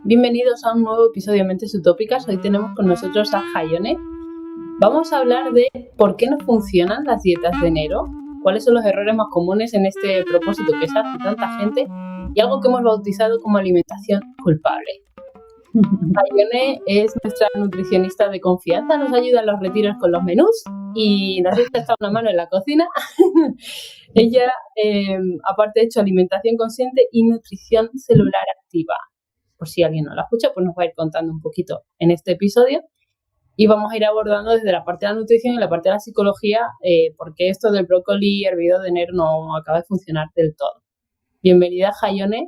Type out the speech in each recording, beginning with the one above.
Bienvenidos a un nuevo episodio de Mentes Utópicas. Hoy tenemos con nosotros a Jaione. Vamos a hablar de por qué no funcionan las dietas de enero, cuáles son los errores más comunes en este propósito que se hace tanta gente y algo que hemos bautizado como alimentación culpable. Jaione es nuestra nutricionista de confianza, nos ayuda en los retiros con los menús y nos echa una mano en la cocina. Ella, aparte, ha hecho alimentación consciente y nutrición celular activa. Por si alguien no la escucha, pues nos va a ir contando un poquito en este episodio y vamos a ir abordando desde la parte de la nutrición y la parte de la psicología, porque esto del brócoli hervido de enero no acaba de funcionar del todo. Bienvenida, Jaione.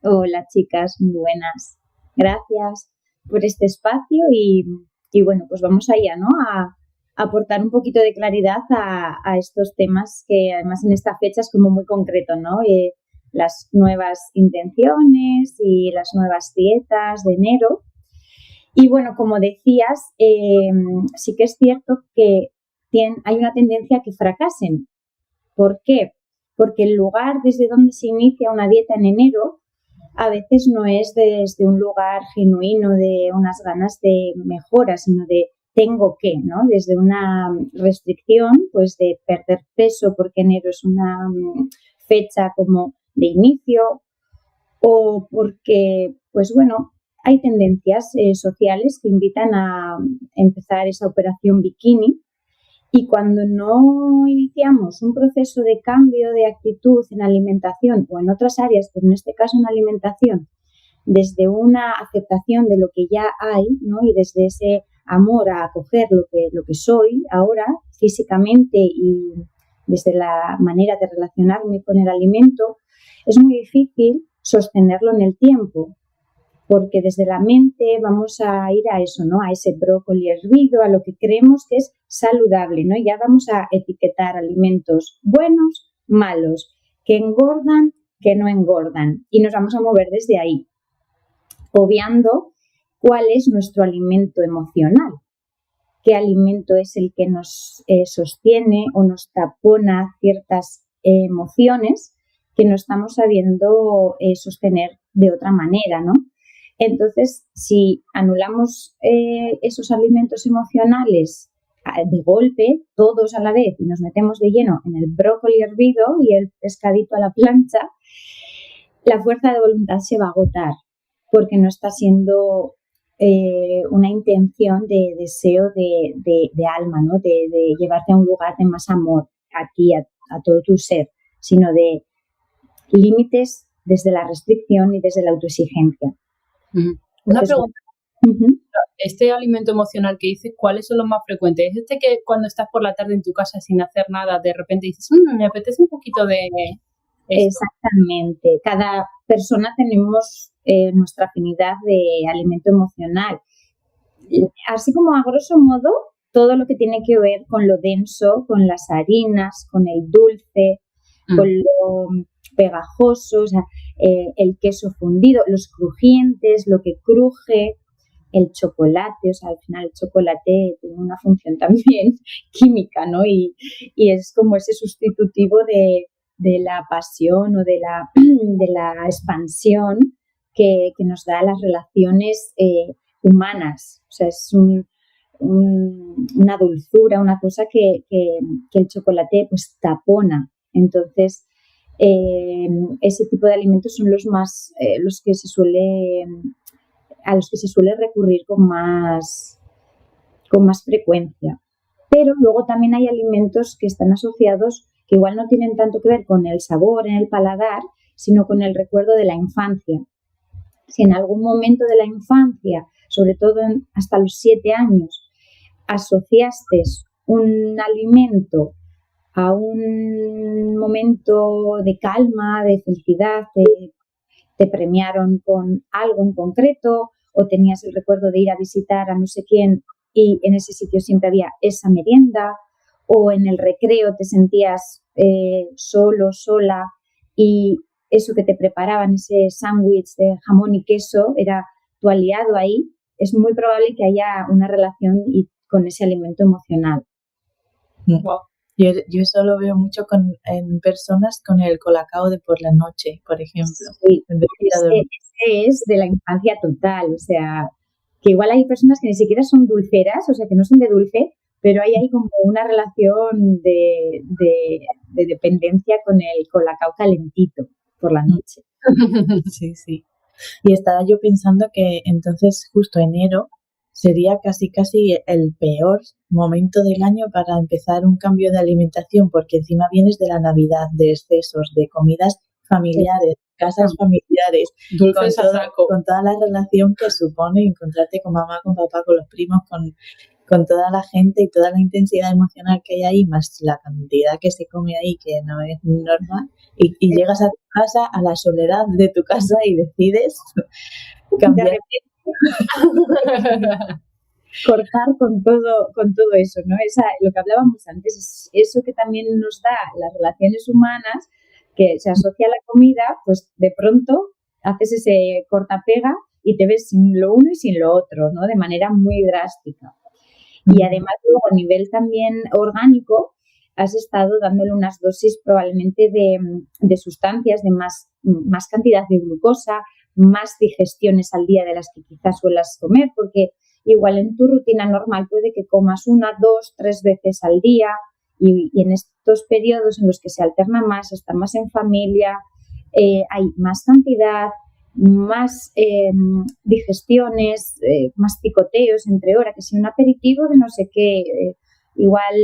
Hola, chicas, muy buenas. Gracias por este espacio y bueno, pues vamos allá, ¿no? A aportar un poquito de claridad a estos temas que además en esta fecha es como muy concreto, ¿no? Las nuevas intenciones y las nuevas dietas de enero. Y bueno, como decías, sí que es cierto que hay una tendencia a que fracasen. ¿Por qué? Porque el lugar desde donde se inicia una dieta en enero a veces no es desde un lugar genuino de unas ganas de mejora, sino de tengo que, ¿no? Desde una restricción, pues de perder peso porque enero es una fecha como de inicio, o porque, pues bueno, hay tendencias sociales que invitan a empezar esa operación bikini. Y cuando no iniciamos un proceso de cambio de actitud en alimentación o en otras áreas, pero en este caso en alimentación, desde una aceptación de lo que ya hay, ¿no? Y desde ese amor a acoger lo que soy ahora físicamente y desde la manera de relacionarme con el alimento, es muy difícil sostenerlo en el tiempo. Porque desde la mente vamos a ir a eso, ¿no? A ese brócoli hervido, a lo que creemos que es saludable, ¿no? Ya vamos a etiquetar alimentos buenos, malos, que engordan, que no engordan. Y nos vamos a mover desde ahí, obviando cuál es nuestro alimento emocional. ¿Qué alimento es el que nos sostiene o nos tapona ciertas emociones que no estamos sabiendo sostener de otra manera, ¿no? Entonces, si anulamos esos alimentos emocionales de golpe, todos a la vez, y nos metemos de lleno en el brócoli hervido y el pescadito a la plancha, la fuerza de voluntad se va a agotar porque no está siendo una intención de deseo de alma, ¿no? De llevarte a un lugar de más amor a ti, a todo tu ser, sino de límites desde la restricción y desde la autoexigencia. Una pregunta. Este alimento emocional que dices, ¿cuáles son los más frecuentes? ¿Es este que cuando estás por la tarde en tu casa sin hacer nada, de repente dices, me apetece un poquito de esto? Exactamente. Cada persona tenemos nuestra afinidad de alimento emocional. Así como a grosso modo, todo lo que tiene que ver con lo denso, con las harinas, con el dulce, con lo pegajoso, o sea, el queso fundido, los crujientes, lo que cruje, el chocolate, o sea, al final el chocolate tiene una función también química, ¿no? Y es como ese sustitutivo de la pasión o de la expansión que nos da las relaciones humanas. O sea, es una dulzura, una cosa que el chocolate pues tapona. Entonces, ese tipo de alimentos son los más, a los que se suele recurrir con más frecuencia. Pero luego también hay alimentos que están asociados, que igual no tienen tanto que ver con el sabor en el paladar, sino con el recuerdo de la infancia. Si en algún momento de la infancia, sobre todo hasta los 7 años, asociaste un alimento a un momento de calma, de felicidad, te premiaron con algo en concreto o tenías el recuerdo de ir a visitar a no sé quién y en ese sitio siempre había esa merienda, o en el recreo te sentías solo, sola, y eso que te preparaban, ese sándwich de jamón y queso, era tu aliado ahí, es muy probable que haya una relación con ese alimento emocional. Wow. Yo eso lo veo mucho en personas con el colacao de por la noche, por ejemplo. Sí, es de la infancia total, o sea, que igual hay personas que ni siquiera son dulceras, o sea, que no son de dulce, pero ahí hay como una relación de dependencia con el colacao calentito por la noche. Sí, sí. Y estaba yo pensando que entonces justo enero sería casi el peor momento del año para empezar un cambio de alimentación, porque encima vienes de la Navidad, de excesos, de comidas familiares, casas familiares, Dulces a saco. con toda la relación que supone encontrarte con mamá, con papá, con los primos, con toda la gente y toda la intensidad emocional que hay ahí, más la cantidad que se come ahí, que no es normal, y llegas a tu casa, a la soledad de tu casa y decides cambiar. Cortar con todo eso, ¿no? Lo que hablábamos antes, es eso que también nos da las relaciones humanas, que se asocia a la comida, pues de pronto haces ese corta-pega y te ves sin lo uno y sin lo otro, ¿no? De manera muy drástica. Y además, luego, a nivel también orgánico, has estado dándole unas dosis probablemente de sustancias, de más cantidad de glucosa, más digestiones al día de las que quizás suelas comer, porque igual en tu rutina normal puede que comas 1, 2, 3 veces al día, y en estos periodos en los que se alterna más, está más en familia, hay más cantidad, más digestiones, más picoteos entre horas, que si un aperitivo de no sé qué, igual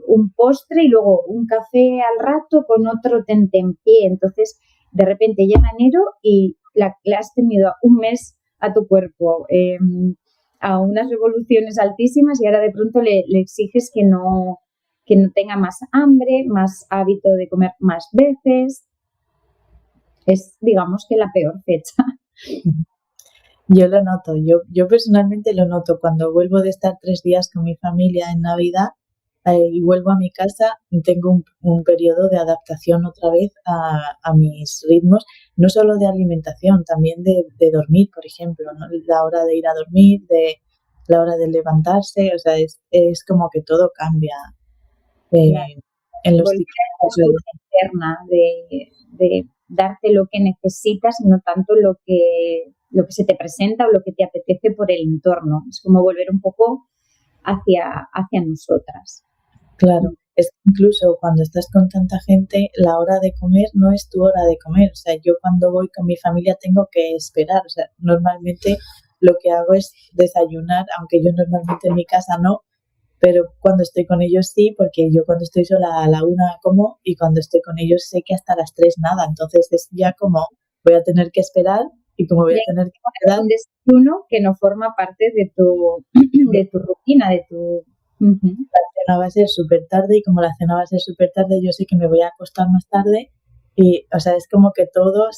un postre y luego un café al rato con otro tentempié. Entonces, de repente llega enero y le has tenido un mes a tu cuerpo a unas revoluciones altísimas, y ahora de pronto le exiges que no tenga más hambre, más hábito de comer más veces. Es, digamos, que la peor fecha. Yo lo noto, yo personalmente lo noto cuando vuelvo de estar 3 días con mi familia en Navidad y vuelvo a mi casa, tengo un periodo de adaptación otra vez a mis ritmos, no solo de alimentación, también de dormir, por ejemplo, ¿no? La hora de ir a dormir, de la hora de levantarse, o sea, es como que todo cambia en los ciclos interna de darte lo que necesitas, no tanto lo que se te presenta o lo que te apetece por el entorno. Es como volver un poco hacia nosotras. Claro, es que incluso cuando estás con tanta gente, la hora de comer no es tu hora de comer. O sea, yo cuando voy con mi familia tengo que esperar. O sea, normalmente lo que hago es desayunar, aunque yo normalmente en mi casa no, pero cuando estoy con ellos sí, porque yo cuando estoy sola a la 1 como, y cuando estoy con ellos sé que hasta las 3 nada. Entonces es ya como voy a tener que esperar, y como voy a tener que esperar... Un desayuno que no forma parte de tu rutina, de tu... La cena va a ser súper tarde, y como la cena va a ser súper tarde, yo sé que me voy a acostar más tarde, y o sea, es como que todo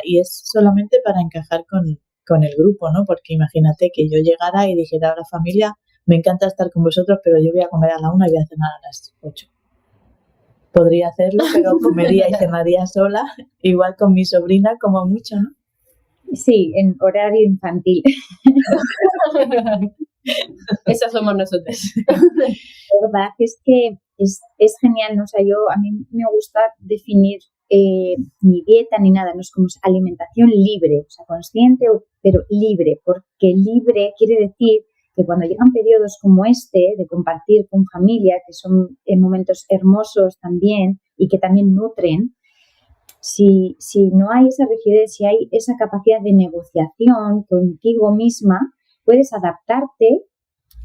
y es solamente para encajar con el grupo, ¿no? Porque imagínate que yo llegara y dijera a la familia, me encanta estar con vosotros, pero yo voy a comer a la 1 y voy a cenar a las 8. Podría hacerlo, pero comería y cenaría sola, igual con mi sobrina como mucho, ¿no? Sí, en horario infantil. Esas somos nosotras. La verdad es que es genial, ¿no? O sea, a mí me gusta definir ni dieta ni nada, no es como alimentación libre, o sea, consciente, pero libre, porque libre quiere decir que cuando llegan periodos como este, de compartir con familia, que son momentos hermosos también y que también nutren, si no hay esa rigidez, si hay esa capacidad de negociación contigo misma, puedes adaptarte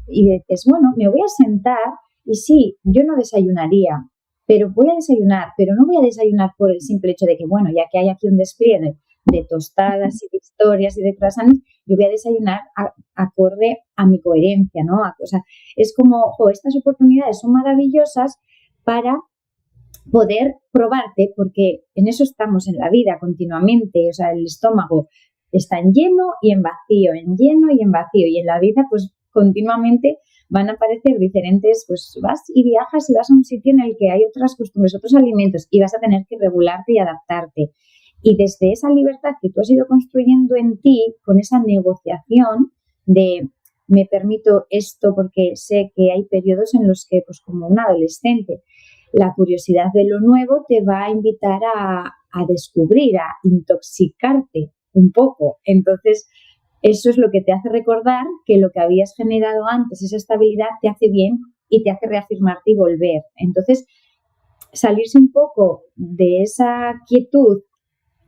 y dices, bueno, me voy a sentar y sí, yo no desayunaría, pero voy a desayunar, pero no voy a desayunar por el simple hecho de que, bueno, ya que hay aquí un despliegue de tostadas y de historias y de croissants, yo voy a desayunar acorde a mi coherencia, ¿no? O sea, es como, estas oportunidades son maravillosas para poder probarte, porque en eso estamos en la vida continuamente, o sea, el estómago está en lleno y en vacío, en lleno y en vacío, y en la vida pues continuamente van a aparecer diferentes, pues vas y viajas y vas a un sitio en el que hay otras costumbres, otros alimentos, y vas a tener que regularte y adaptarte. Y desde esa libertad que tú has ido construyendo en ti, con esa negociación de me permito esto porque sé que hay periodos en los que, pues como un adolescente, la curiosidad de lo nuevo te va a invitar a descubrir, a intoxicarte un poco. Entonces, eso es lo que te hace recordar que lo que habías generado antes, esa estabilidad, te hace bien y te hace reafirmarte y volver. Entonces, salirse un poco de esa quietud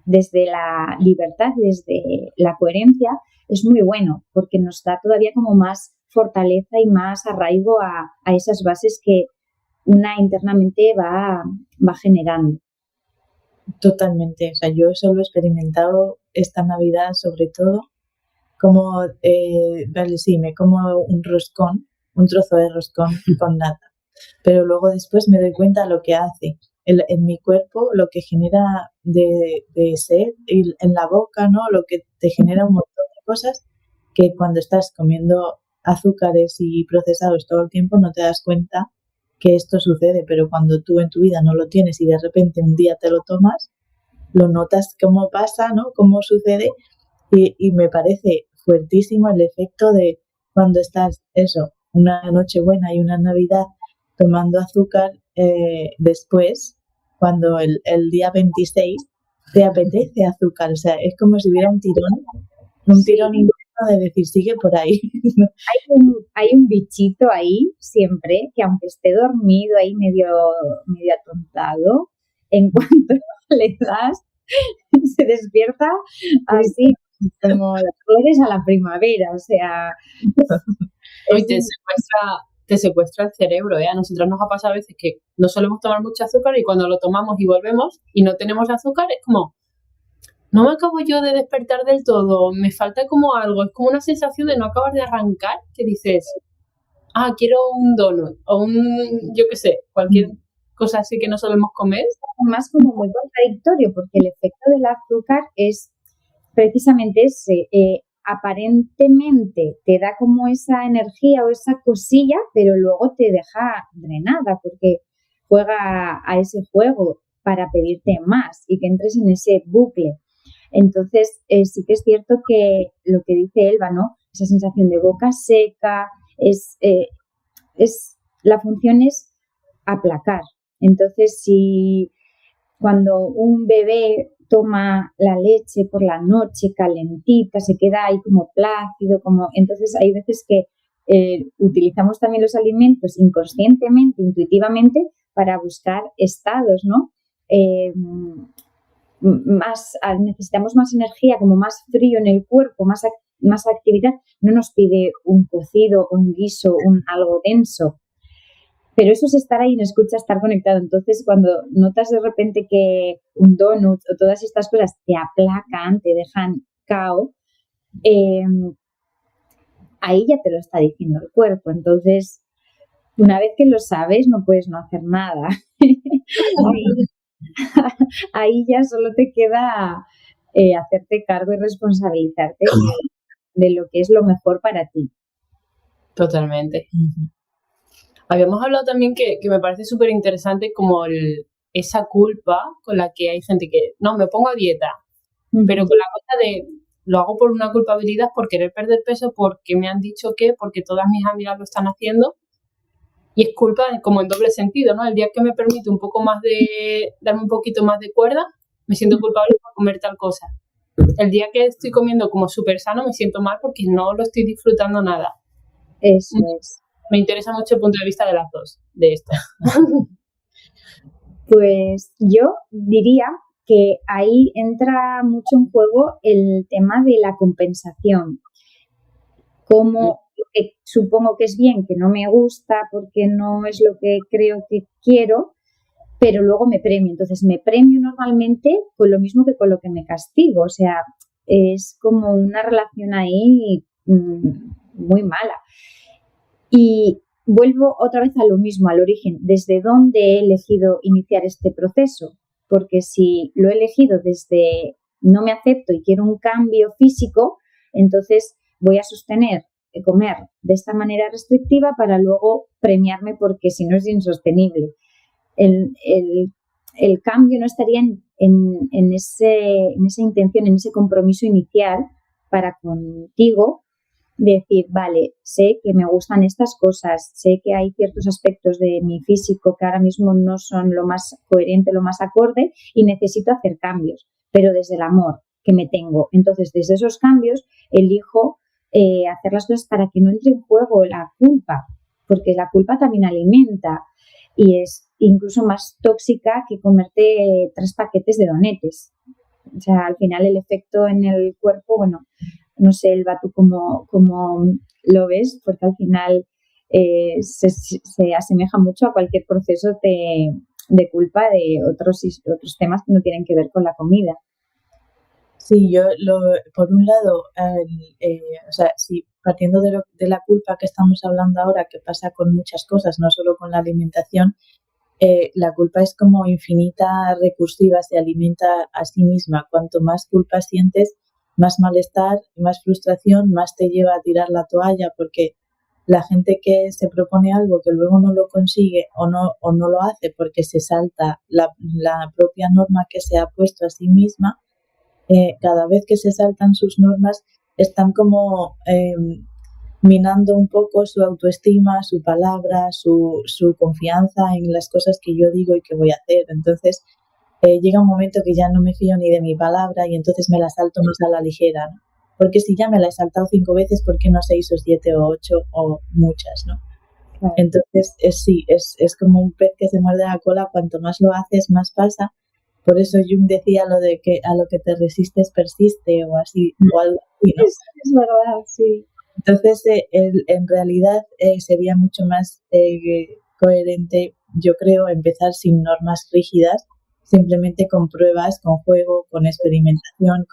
desde la libertad, desde la coherencia, es muy bueno porque nos da todavía como más fortaleza y más arraigo a esas bases que una internamente va generando. Totalmente. O sea, yo eso lo he experimentado esta Navidad sobre todo, como, vale, sí, me como un roscón, un trozo de roscón con nata, pero luego después me doy cuenta lo que hace en mi cuerpo, lo que genera de sed en la boca, ¿no? Lo que te genera un montón de cosas que cuando estás comiendo azúcares y procesados todo el tiempo no te das cuenta que esto sucede, pero cuando tú en tu vida no lo tienes y de repente un día te lo tomas, lo notas cómo pasa, ¿no? Cómo sucede y me parece fuertísimo el efecto de cuando estás, eso, una Nochebuena y una Navidad tomando azúcar, después, cuando el día 26 te apetece azúcar, o sea, es como si hubiera un tirón interno de decir, sigue por ahí. Hay un bichito ahí siempre que aunque esté dormido ahí medio atontado, en cuanto le das, se despierta así como las flores a la primavera, o sea... Hoy te secuestra el cerebro, ¿eh? A nosotros nos ha pasado a veces que no solemos tomar mucho azúcar y cuando lo tomamos y volvemos y no tenemos azúcar es como, no me acabo yo de despertar del todo, me falta como algo, es como una sensación de no acabar de arrancar, que dices, quiero un donut o yo qué sé, cualquier cosa así que no solemos comer. Además como muy contradictorio porque el efecto del azúcar es precisamente ese, aparentemente te da como esa energía o esa cosilla, pero luego te deja drenada porque juega a ese juego para pedirte más y que entres en ese bucle. Entonces, sí que es cierto que lo que dice Elba, ¿no? Esa sensación de boca seca, la función es aplacar. Entonces, si cuando un bebé toma la leche por la noche calentita, se queda ahí como plácido, entonces hay veces que utilizamos también los alimentos inconscientemente, intuitivamente, para buscar estados, ¿no? Necesitamos más energía, como más frío en el cuerpo, más actividad. No nos pide un cocido, un guiso, algo denso. Pero eso es estar ahí, no escucha, estar conectado. Entonces, cuando notas de repente que un donut o todas estas cosas te aplacan, te dejan cao, ahí ya te lo está diciendo el cuerpo. Entonces, una vez que lo sabes, no puedes no hacer nada. Ahí ya solo te queda hacerte cargo y responsabilizarte de lo que es lo mejor para ti. Totalmente. Habíamos hablado también que me parece súper interesante como esa culpa con la que hay gente que, no, me pongo a dieta, pero con la cosa de, lo hago por una culpabilidad, por querer perder peso, porque me han dicho que, porque todas mis amigas lo están haciendo, y es culpa como en doble sentido, ¿no? El día que me permite un poco más darme un poquito más de cuerda, me siento culpable por comer tal cosa. El día que estoy comiendo como súper sano, me siento mal porque no lo estoy disfrutando nada. Eso es. Me interesa mucho el punto de vista de las dos, de esto. Pues yo diría que ahí entra mucho en juego el tema de la compensación. Como supongo que es bien, que no me gusta porque no es lo que creo que quiero, pero luego me premio. Entonces me premio normalmente con lo mismo que con lo que me castigo. O sea, es como una relación ahí muy mala. Y vuelvo otra vez a lo mismo, al origen. ¿Desde dónde he elegido iniciar este proceso? Porque si lo he elegido desde no me acepto y quiero un cambio físico, entonces voy a sostener comer de esta manera restrictiva para luego premiarme porque si no es insostenible. El cambio no estaría en esa intención, en ese compromiso inicial para contigo, decir, vale, sé que me gustan estas cosas, sé que hay ciertos aspectos de mi físico que ahora mismo no son lo más coherente, lo más acorde y necesito hacer cambios, pero desde el amor. que me tengo. Entonces, desde esos cambios, elijo hacer las cosas para que no entre en juego la culpa, porque la culpa también alimenta y es incluso más tóxica que comerte 3 paquetes de donetes. O sea, al final el efecto en el cuerpo, bueno, no sé, Elba, tú cómo lo ves, porque al final se asemeja mucho a cualquier proceso de culpa de otros temas que no tienen que ver con la comida. Sí, por un lado, o sea, sí, partiendo de la culpa que estamos hablando ahora, que pasa con muchas cosas, no solo con la alimentación, la culpa es como infinita, recursiva, se alimenta a sí misma. Cuanto más culpa sientes, más malestar, más frustración, más te lleva a tirar la toalla, porque la gente que se propone algo que luego no lo consigue o no lo hace porque se salta la propia norma que se ha puesto a sí misma, cada vez que se saltan sus normas están como minando un poco su autoestima, su palabra, su confianza en las cosas que yo digo y que voy a hacer. Entonces llega un momento que ya no me fío ni de mi palabra y entonces me la salto más a la ligera, ¿no? Porque si ya me la he saltado 5 veces, ¿por qué no 6 o 7 o 8 o muchas, ¿no? Claro. Entonces es como un pez que se muerde la cola, cuanto más lo haces, más pasa. Por eso Jung decía lo de que a lo que te resistes persiste o así, o algo así, ¿no? Es verdad, sí. Entonces, en realidad sería mucho más coherente, yo creo, empezar sin normas rígidas, simplemente con pruebas, con juego, con experimentación,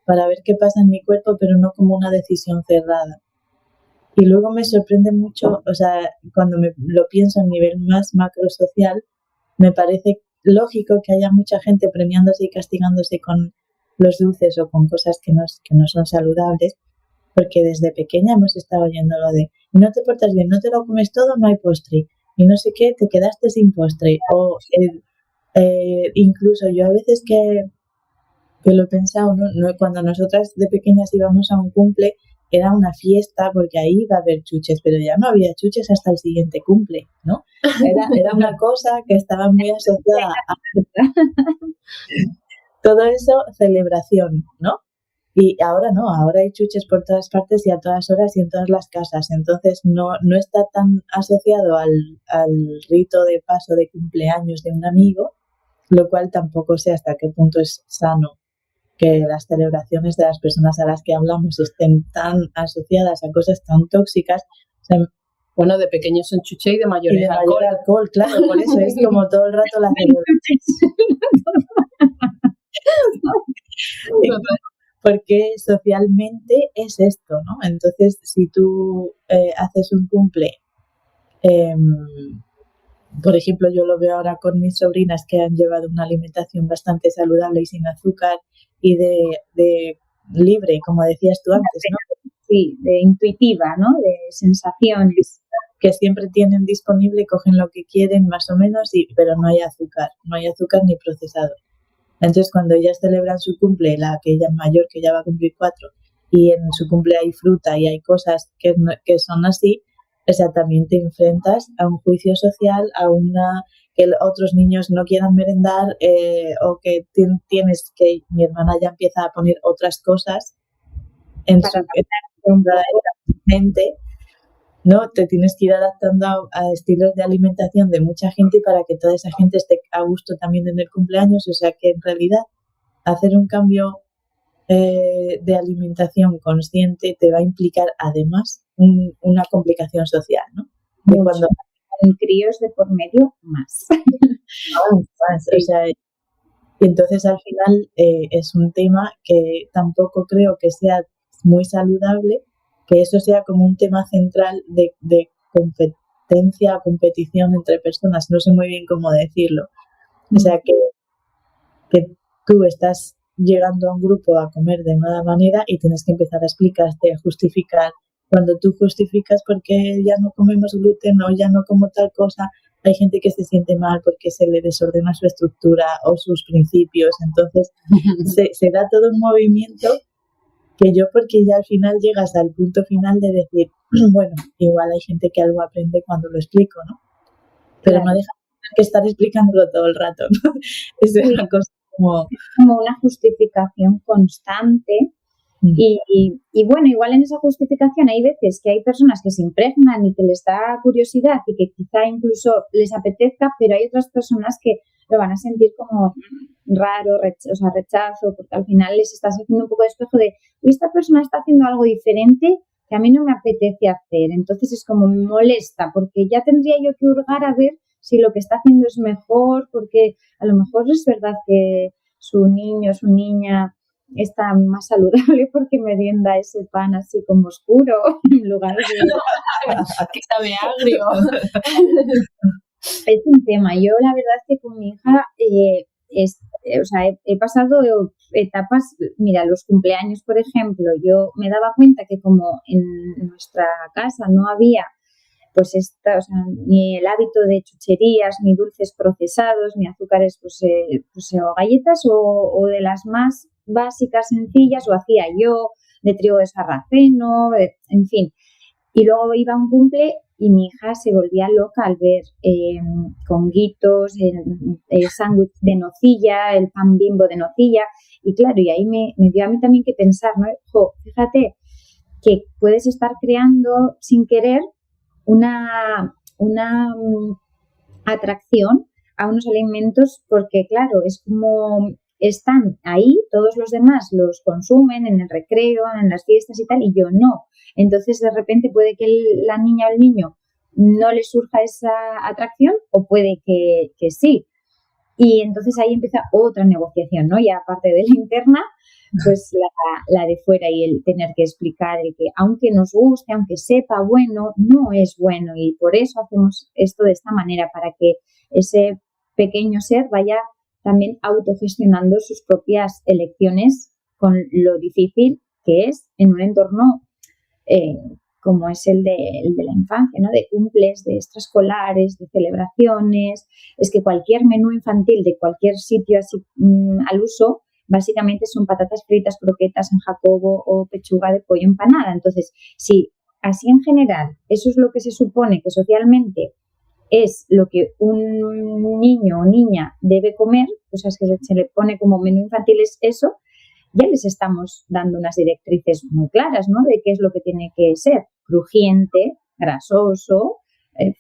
para ver qué pasa en mi cuerpo, pero no como una decisión cerrada. Y luego me sorprende mucho, o sea, cuando lo pienso a nivel más macrosocial, me parece lógico que haya mucha gente premiándose y castigándose con los dulces o con cosas que no son saludables, porque desde pequeña hemos estado oyendo lo de no te portas bien, no te lo comes todo, no hay postre, y no sé qué, te quedaste sin postre. O incluso yo a veces que lo he pensado, ¿no? Cuando nosotras de pequeñas íbamos a un cumple, era una fiesta porque ahí iba a haber chuches, pero ya no había chuches hasta el siguiente cumple, ¿no? Era una cosa que estaba muy asociada a todo eso, celebración, ¿no? Y ahora no, ahora hay chuches por todas partes y a todas horas y en todas las casas. Entonces no está tan asociado al rito de paso de cumpleaños de un amigo, lo cual tampoco sé hasta qué punto es sano que las celebraciones de las personas a las que hablamos estén tan asociadas a cosas tan tóxicas. O sea, bueno, de pequeños son chuche y de mayores alcohol, claro, por eso es como todo el rato la celebración. Porque socialmente es esto, ¿no? Entonces, si tú haces un cumple, por ejemplo, yo lo veo ahora con mis sobrinas que han llevado una alimentación bastante saludable y sin azúcar y de libre, como decías tú antes, ¿no? Sí, de intuitiva, ¿no? De sensaciones. Que siempre tienen disponible, cogen lo que quieren más o menos, pero no hay azúcar ni procesado. Entonces, cuando ellas celebran su cumple, la que ella mayor, que ya va a cumplir 4, y en su cumple hay fruta y hay cosas que son así, o sea, también te enfrentas a un juicio social, que otros niños no quieran merendar, o que tienes que, mi hermana ya empieza a poner otras cosas en su gente, ¿no? Te tienes que ir adaptando a estilos de alimentación de mucha gente para que toda esa gente esté a gusto también en el cumpleaños. O sea que en realidad hacer un cambio de alimentación consciente te va a implicar además una complicación social, ¿no? De cuando hay críos de por medio, más. O sea, y entonces al final es un tema que tampoco creo que sea muy saludable, que eso sea como un tema central de competencia o competición entre personas. No sé muy bien cómo decirlo. O sea, que tú estás llegando a un grupo a comer de una manera y tienes que empezar a explicarte, a justificar. Cuando tú justificas porque ya no comemos gluten o ya no como tal cosa, hay gente que se siente mal porque se le desordena su estructura o sus principios. Entonces se da todo un movimiento que yo, porque ya al final llegas al punto final de decir, bueno, igual hay gente que algo aprende cuando lo explico, ¿no? Pero claro, no deja que estar explicándolo todo el rato, ¿no? Es una cosa como... como una justificación constante. Y bueno, igual en esa justificación hay veces que hay personas que se impregnan y que les da curiosidad y que quizá incluso les apetezca, pero hay otras personas que lo van a sentir como raro, rechazo, porque al final les estás haciendo un poco de espejo de esta persona está haciendo algo diferente que a mí no me apetece hacer. Entonces es como me molesta, porque ya tendría yo que hurgar a ver si lo que está haciendo es mejor, porque a lo mejor es verdad que su niño, su niña está más saludable porque merienda ese pan así como oscuro en lugar de... que sabe agrio. Es un tema. Yo la verdad es que con mi hija he pasado etapas, mira, los cumpleaños, por ejemplo, yo me daba cuenta que como en nuestra casa no había pues ni el hábito de chucherías, ni dulces procesados, ni azúcares, o galletas o de las más básicas, sencillas, o hacía yo de trigo de sarraceno, en fin. Y luego iba a un cumple y mi hija se volvía loca al ver conguitos, el sándwich de nocilla, el pan Bimbo de nocilla. Y claro, y ahí me dio a mí también que pensar, ¿no? Fíjate que puedes estar creando sin querer una atracción a unos alimentos porque, claro, es como están ahí, todos los demás los consumen en el recreo, en las fiestas y tal, y yo no. Entonces, de repente puede que la niña o el niño no le surja esa atracción o puede que sí. Y entonces ahí empieza otra negociación, ¿no? Y aparte de la interna, pues la de fuera y el tener que explicar el que aunque nos guste, aunque sepa bueno, no es bueno y por eso hacemos esto de esta manera, para que ese pequeño ser vaya también autogestionando sus propias elecciones con lo difícil que es en un entorno como es el de la infancia, ¿no? De cumples, de extraescolares, de celebraciones. Es que cualquier menú infantil de cualquier sitio así al uso, básicamente son patatas fritas, croquetas en jacobo o pechuga de pollo empanada. Entonces, si así en general eso es lo que se supone que socialmente es lo que un niño o niña debe comer, pues es que se le pone como menú infantil es eso, ya les estamos dando unas directrices muy claras, ¿no? De qué es lo que tiene que ser crujiente, grasoso,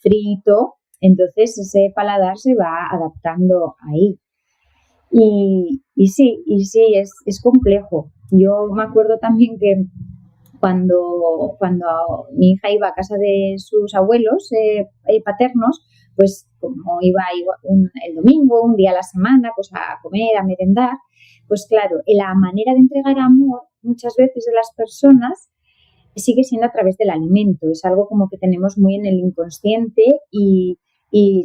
frito. Entonces ese paladar se va adaptando ahí. Y sí, es complejo. Yo me acuerdo también que cuando mi hija iba a casa de sus abuelos paternos, pues como iba el domingo, un día a la semana, pues a comer, a merendar, pues claro, la manera de entregar amor muchas veces de las personas sigue siendo a través del alimento. Es algo como que tenemos muy en el inconsciente y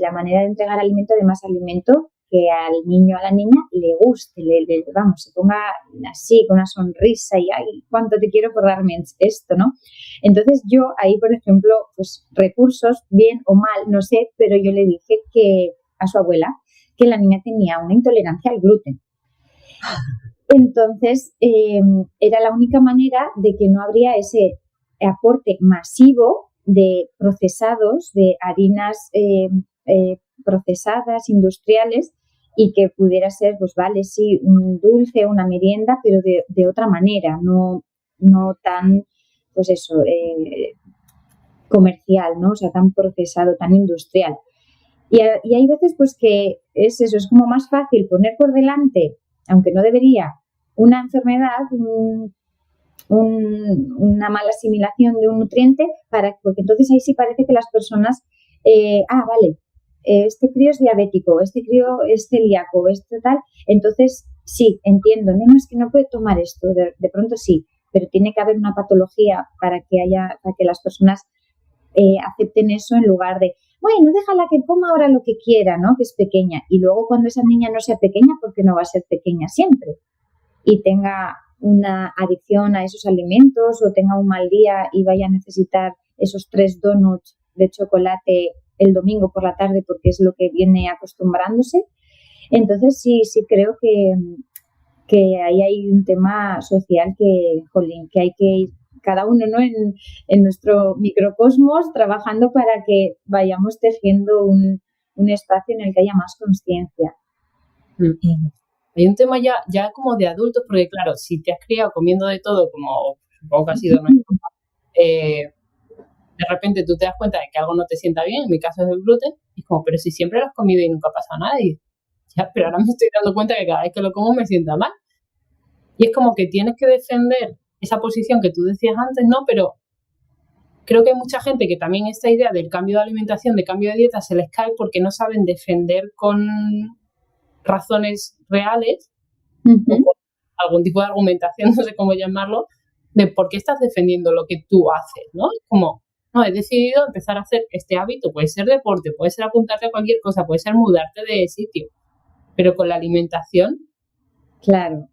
la manera de entregar alimento, además alimento que al niño o a la niña le guste, se ponga así con una sonrisa y ay, cuánto te quiero por darme esto, ¿no? Entonces yo ahí, por ejemplo, pues recursos, bien o mal, no sé, pero yo le dije que a su abuela que la niña tenía una intolerancia al gluten. Entonces era la única manera de que no habría ese aporte masivo de procesados, de harinas procesadas, industriales, y que pudiera ser, pues vale, sí, un dulce, una merienda, pero de otra manera, no tan, pues eso, comercial, ¿no? O sea, tan procesado, tan industrial. Y hay veces, pues que es eso, es como más fácil poner por delante, aunque no debería, una enfermedad, una mala asimilación de un nutriente, porque entonces ahí sí parece que las personas, vale, este crío es diabético, este crío es celíaco, este tal, entonces sí, entiendo, no es que no puede tomar esto, de pronto sí, pero tiene que haber una patología para que las personas acepten eso en lugar de, bueno, déjala que coma ahora lo que quiera, ¿no? Que es pequeña, y luego cuando esa niña no sea pequeña, porque no va a ser pequeña siempre, y tenga una adicción a esos alimentos o tenga un mal día y vaya a necesitar esos 3 donuts de chocolate el domingo por la tarde porque es lo que viene acostumbrándose. Entonces sí creo que ahí hay un tema social que hay que ir cada uno, ¿no? en nuestro microcosmos trabajando para que vayamos tejiendo un espacio en el que haya más conciencia. hay un tema ya como de adultos, porque claro, si te has criado comiendo de todo, como supongo que ha sido nuestro, de repente tú te das cuenta de que algo no te sienta bien, en mi caso es el gluten, y es como, pero si siempre lo has comido y nunca pasa nada, y ya, pero ahora me estoy dando cuenta que cada vez que lo como me sienta mal. Y es como que tienes que defender esa posición que tú decías antes, ¿no? Pero creo que hay mucha gente que también esta idea del cambio de alimentación, de cambio de dieta, se les cae porque no saben defender con razones reales o con algún tipo de argumentación, no sé cómo llamarlo, de por qué estás defendiendo lo que tú haces, ¿no? Es como, no, he decidido empezar a hacer este hábito, puede ser deporte, puede ser apuntarte a cualquier cosa, puede ser mudarte de sitio, pero con la alimentación, Claro.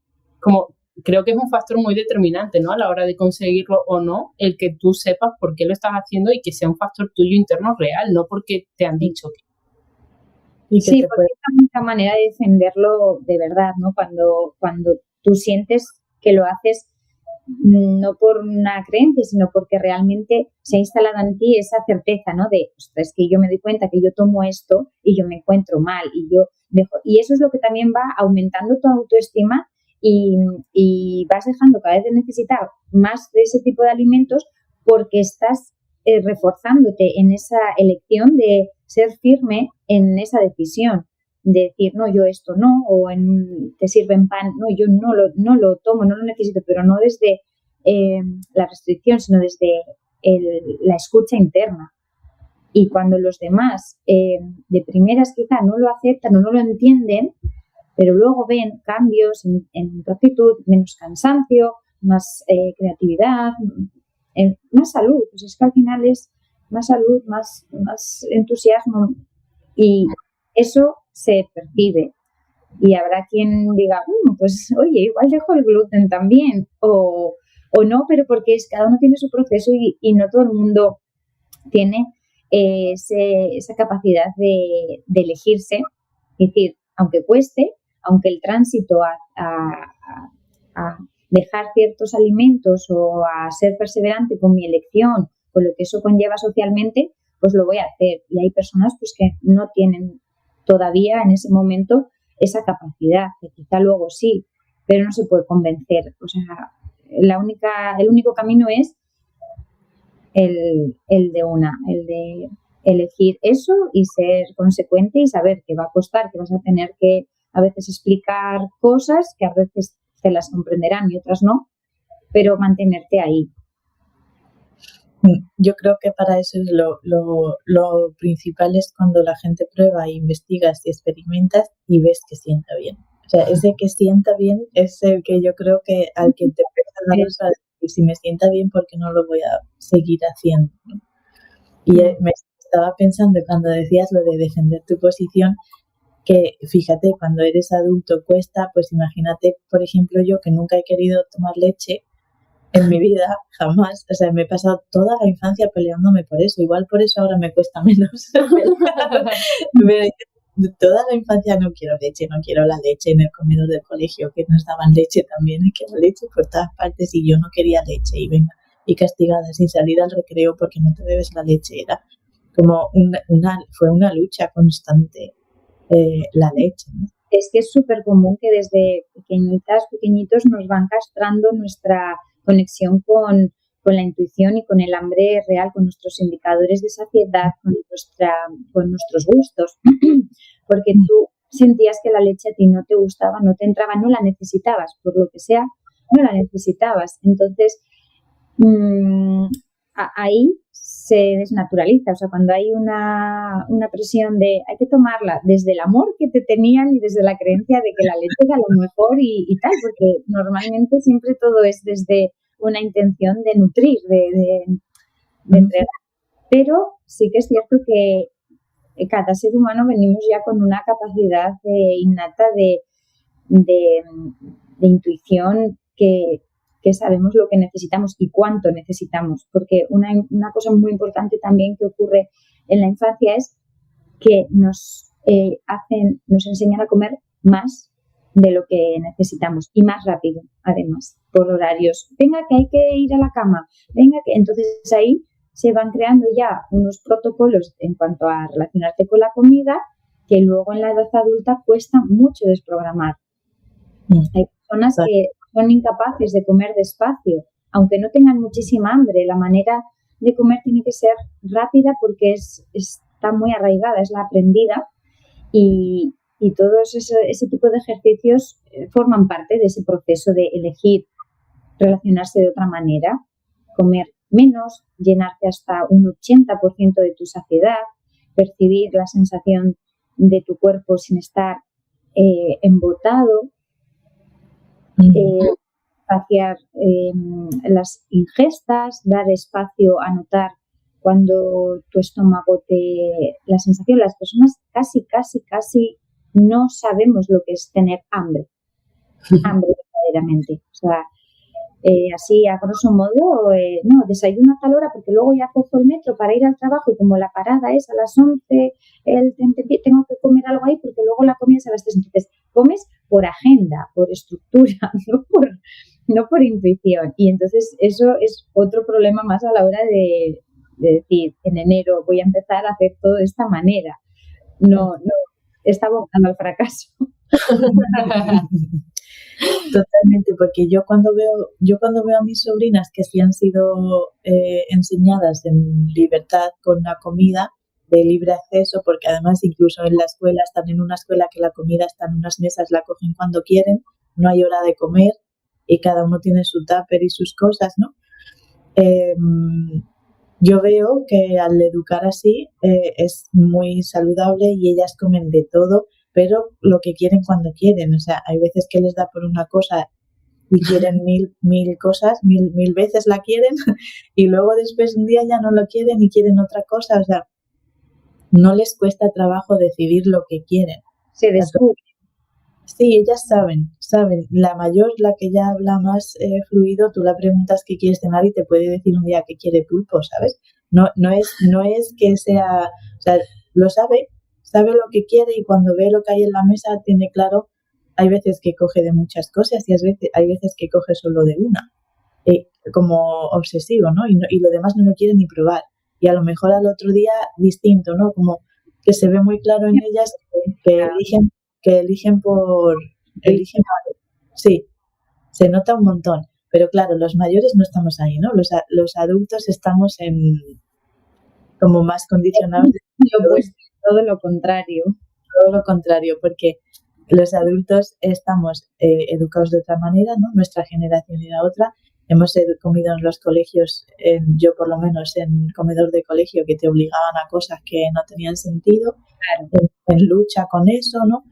como creo que es un factor muy determinante, ¿no? A la hora de conseguirlo o no, el que tú sepas por qué lo estás haciendo y que sea un factor tuyo interno real, no porque te han dicho que. Sí, porque es la única manera de defenderlo de verdad, ¿no? Cuando tú sientes que lo haces no por una creencia, sino porque realmente se ha instalado en ti esa certeza, ¿no? De, ostras, es que yo me doy cuenta que yo tomo esto y yo me encuentro mal y yo dejo. Y eso es lo que también va aumentando tu autoestima y vas dejando cada vez de necesitar más de ese tipo de alimentos porque estás reforzándote en esa elección de ser firme en esa decisión, de decir, no, yo esto no, o te sirven pan, no, yo no lo tomo, no lo necesito, pero no desde la restricción, sino desde la escucha interna. Y cuando los demás de primeras quizá no lo aceptan o no lo entienden, pero luego ven cambios en tu actitud, menos cansancio, más creatividad, más salud. Pues es que al final es más salud, más entusiasmo y eso se percibe. Y habrá quien diga, pues oye, igual dejo el gluten también o no, pero porque cada uno tiene su proceso y no todo el mundo tiene esa capacidad de elegirse. Es decir, aunque cueste, aunque el tránsito a dejar ciertos alimentos o a ser perseverante con mi elección, con lo que eso conlleva socialmente, pues lo voy a hacer. Y hay personas pues que no tienen todavía en ese momento esa capacidad, que quizá luego sí, pero no se puede convencer. O sea, el único camino es el de elegir eso y ser consecuente y saber que va a costar, que vas a tener que a veces explicar cosas que a veces te las comprenderán y otras no, pero mantenerte ahí. Yo creo que para eso es lo principal es cuando la gente prueba, investigas y experimentas y ves que sienta bien. O sea, ese que sienta bien es el que yo creo que al que te empieza a dar si me sienta bien, ¿por qué no lo voy a seguir haciendo? Y me estaba pensando cuando decías lo de defender tu posición, que fíjate, cuando eres adulto cuesta, pues imagínate, por ejemplo, yo que nunca he querido tomar leche en mi vida, jamás, o sea, me he pasado toda la infancia peleándome por eso, igual por eso ahora me cuesta menos. Toda la infancia no quiero la leche en el comedor del colegio, que nos daban leche también, que la leche por todas partes y yo no quería leche y venga, y castigada sin salir al recreo porque no te bebes la leche, era como fue una lucha constante la leche, ¿no? Es que es súper común que desde pequeñitos nos van castrando nuestra conexión con la intuición y con el hambre real, con nuestros indicadores de saciedad, con nuestros gustos, porque tú sentías que la leche a ti no te gustaba, no te entraba, no la necesitabas, por lo que sea, no la necesitabas. Entonces, ahí se desnaturaliza, o sea, cuando hay una presión de hay que tomarla desde el amor que te tenían y desde la creencia de que la leche era lo mejor y tal, porque normalmente siempre todo es desde una intención de nutrir, de entregar. Pero sí que es cierto que cada ser humano venimos ya con una capacidad innata de intuición que sabemos lo que necesitamos y cuánto necesitamos, porque una cosa muy importante también que ocurre en la infancia es que nos enseñan a comer más de lo que necesitamos y más rápido, además, por horarios. Venga, que hay que ir a la cama, venga, que entonces ahí se van creando ya unos protocolos en cuanto a relacionarte con la comida que luego en la edad adulta cuesta mucho desprogramar. Hay personas que son incapaces de comer despacio, aunque no tengan muchísima hambre. La manera de comer tiene que ser rápida porque está muy arraigada, es la aprendida, y todos ese tipo de ejercicios forman parte de ese proceso de elegir relacionarse de otra manera, comer menos, llenarte hasta un 80% de tu saciedad, percibir la sensación de tu cuerpo sin estar embotado, espaciar las ingestas, dar espacio a notar cuando tu estómago la sensación, las personas casi no sabemos lo que es tener hambre verdaderamente. O sea, así a grosso modo, no, desayuno a tal hora porque luego ya cojo el metro para ir al trabajo y como la parada es a las 11, tengo que comer algo ahí porque luego la comida es a las 3. Entonces, comes por agenda, por estructura, no por intuición. Y entonces eso es otro problema más a la hora de decir, en enero voy a empezar a hacer todo de esta manera. No, está abocando al fracaso. Totalmente, porque yo cuando veo a mis sobrinas que sí han sido enseñadas en libertad con la comida, de libre acceso, porque además incluso en la escuela, están en una escuela que la comida está en unas mesas, la cogen cuando quieren, no hay hora de comer y cada uno tiene su tupper y sus cosas, ¿no? Yo veo que al educar así es muy saludable y ellas comen de todo, pero lo que quieren cuando quieren. O sea, hay veces que les da por una cosa y quieren mil cosas, mil veces la quieren y luego después un día ya no lo quieren y quieren otra cosa. O sea, no les cuesta trabajo decidir lo que quieren. Se descubre. Sí, ellas saben. La mayor, la que ya habla más fluido, tú la preguntas qué quieres cenar y te puede decir un día que quiere pulpo, ¿sabes? No es que sea, o sea, lo sabe lo que quiere y cuando ve lo que hay en la mesa tiene claro. Hay veces que coge de muchas cosas y hay veces que coge solo de una, como obsesivo, ¿no? Y lo demás no lo quiere ni probar. Y a lo mejor al otro día distinto, ¿no? Como que se ve muy claro en ellas que eligen por... Sí, se nota un montón. Pero claro, los mayores no estamos ahí, ¿no? Los adultos estamos como más condicionados. Pues todo lo contrario. Todo lo contrario, porque los adultos estamos educados de otra manera, ¿no? Nuestra generación y la otra. Hemos comido en los colegios, yo por lo menos en comedor de colegio, que te obligaban a cosas que no tenían sentido, claro. en lucha con eso, ¿no?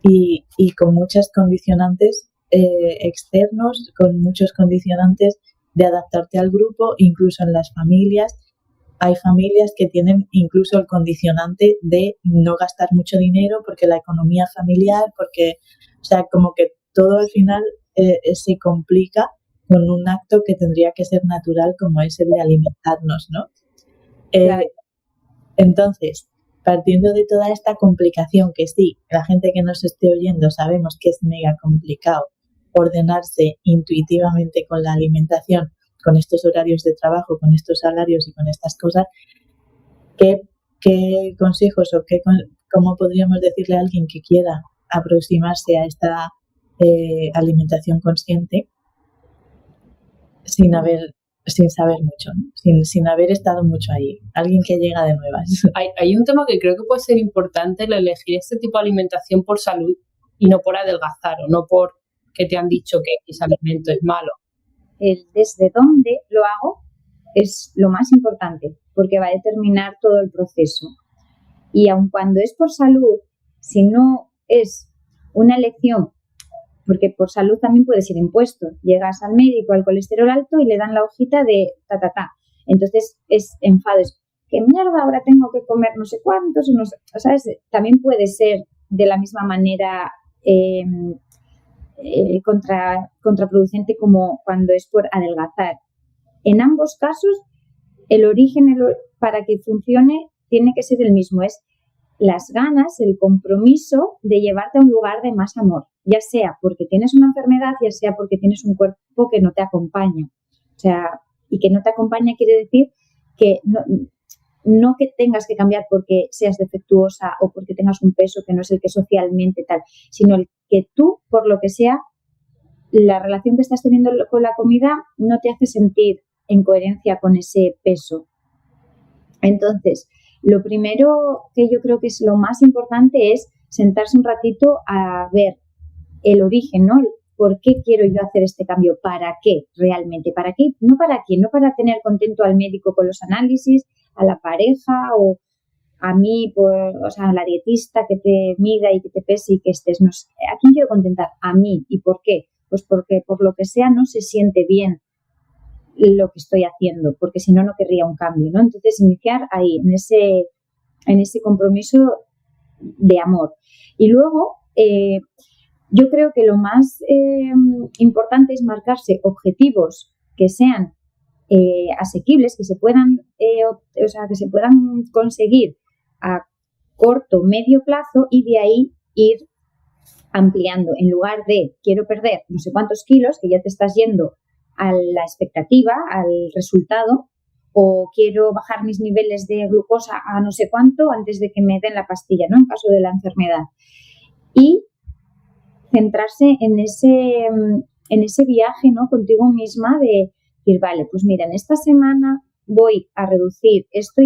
Y con muchos condicionantes externos, con muchos condicionantes de adaptarte al grupo, incluso en las familias. Hay familias que tienen incluso el condicionante de no gastar mucho dinero porque la economía familiar, porque, o sea, como que todo al final se complica con un acto que tendría que ser natural como es el de alimentarnos, ¿no? Claro. Entonces, partiendo de toda esta complicación, que sí, la gente que nos esté oyendo sabemos que es mega complicado ordenarse intuitivamente con la alimentación, con estos horarios de trabajo, con estos salarios y con estas cosas, ¿qué consejos o cómo podríamos decirle a alguien que quiera aproximarse a esta alimentación consciente sin saber mucho, ¿no? sin haber estado mucho ahí? Alguien que llega de nuevas. Hay un tema que creo que puede ser importante, el elegir este tipo de alimentación por salud y no por adelgazar o no por que te han dicho que ese alimento es malo. El desde dónde lo hago es lo más importante, porque va a determinar todo el proceso. Y aun cuando es por salud, si no es una elección, porque por salud también puede ser impuesto, llegas al médico al colesterol alto y le dan la hojita de entonces es enfado, es ¿qué mierda ahora tengo que comer no sé cuántos? No sé, ¿sabes? También puede ser de la misma manera contraproducente como cuando es por adelgazar. En ambos casos, el origen para que funcione tiene que ser el mismo, es las ganas, el compromiso de llevarte a un lugar de más amor, ya sea porque tienes una enfermedad, ya sea porque tienes un cuerpo que no te acompaña. O sea, y que no te acompaña quiere decir que no que tengas que cambiar porque seas defectuosa o porque tengas un peso que no es el que socialmente tal, sino el que tú, por lo que sea, la relación que estás teniendo con la comida no te hace sentir en coherencia con ese peso. Entonces, lo primero que yo creo que es lo más importante es sentarse un ratito a ver el origen, ¿no? ¿Por qué quiero yo hacer este cambio? ¿Para qué realmente? ¿Para qué? No para qué, no para tener contento al médico con los análisis, a la pareja o a mí, o sea, a la dietista que te mida y que te pese y que estés. No sé, ¿a quién quiero contentar? A mí. ¿Y por qué? Pues porque por lo que sea no se siente bien lo que estoy haciendo, porque si no, no querría un cambio, ¿no? Entonces, iniciar ahí, en ese compromiso de amor. Y luego, yo creo que lo más importante es marcarse objetivos que sean asequibles, que se puedan conseguir a corto, medio plazo y de ahí ir ampliando. En lugar de quiero perder no sé cuántos kilos, que ya te estás yendo a la expectativa, al resultado, o quiero bajar mis niveles de glucosa a no sé cuánto antes de que me den la pastilla, ¿no? En caso de la enfermedad. Y centrarse en ese viaje, ¿no? Contigo misma de decir, vale, pues mira, en esta semana voy a reducir esto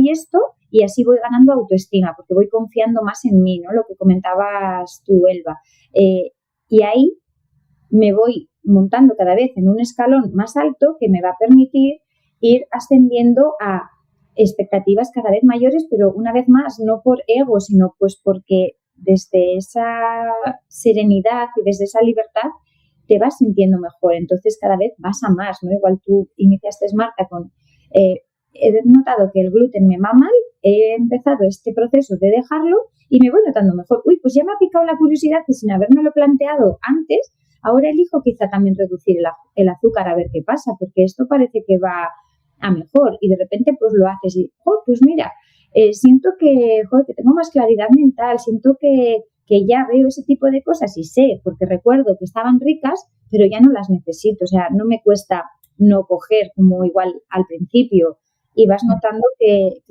y así voy ganando autoestima porque voy confiando más en mí, ¿no? Lo que comentabas tú, Elba. Y ahí me voy montando cada vez en un escalón más alto que me va a permitir ir ascendiendo a expectativas cada vez mayores, pero una vez más, no por ego, sino pues porque desde esa serenidad y desde esa libertad te vas sintiendo mejor, entonces cada vez vas a más, ¿no? Igual tú iniciaste, Marta, con he notado que el gluten me va mal, he empezado este proceso de dejarlo y me voy notando mejor. Uy, pues ya me ha picado la curiosidad y sin habérmelo planteado antes, ahora elijo quizá también reducir el azúcar a ver qué pasa, porque esto parece que va a mejor y de repente pues lo haces y, pues mira, siento que tengo más claridad mental, siento que ya veo ese tipo de cosas y sé, porque recuerdo que estaban ricas, pero ya no las necesito, o sea, no me cuesta no coger como igual al principio y vas notando que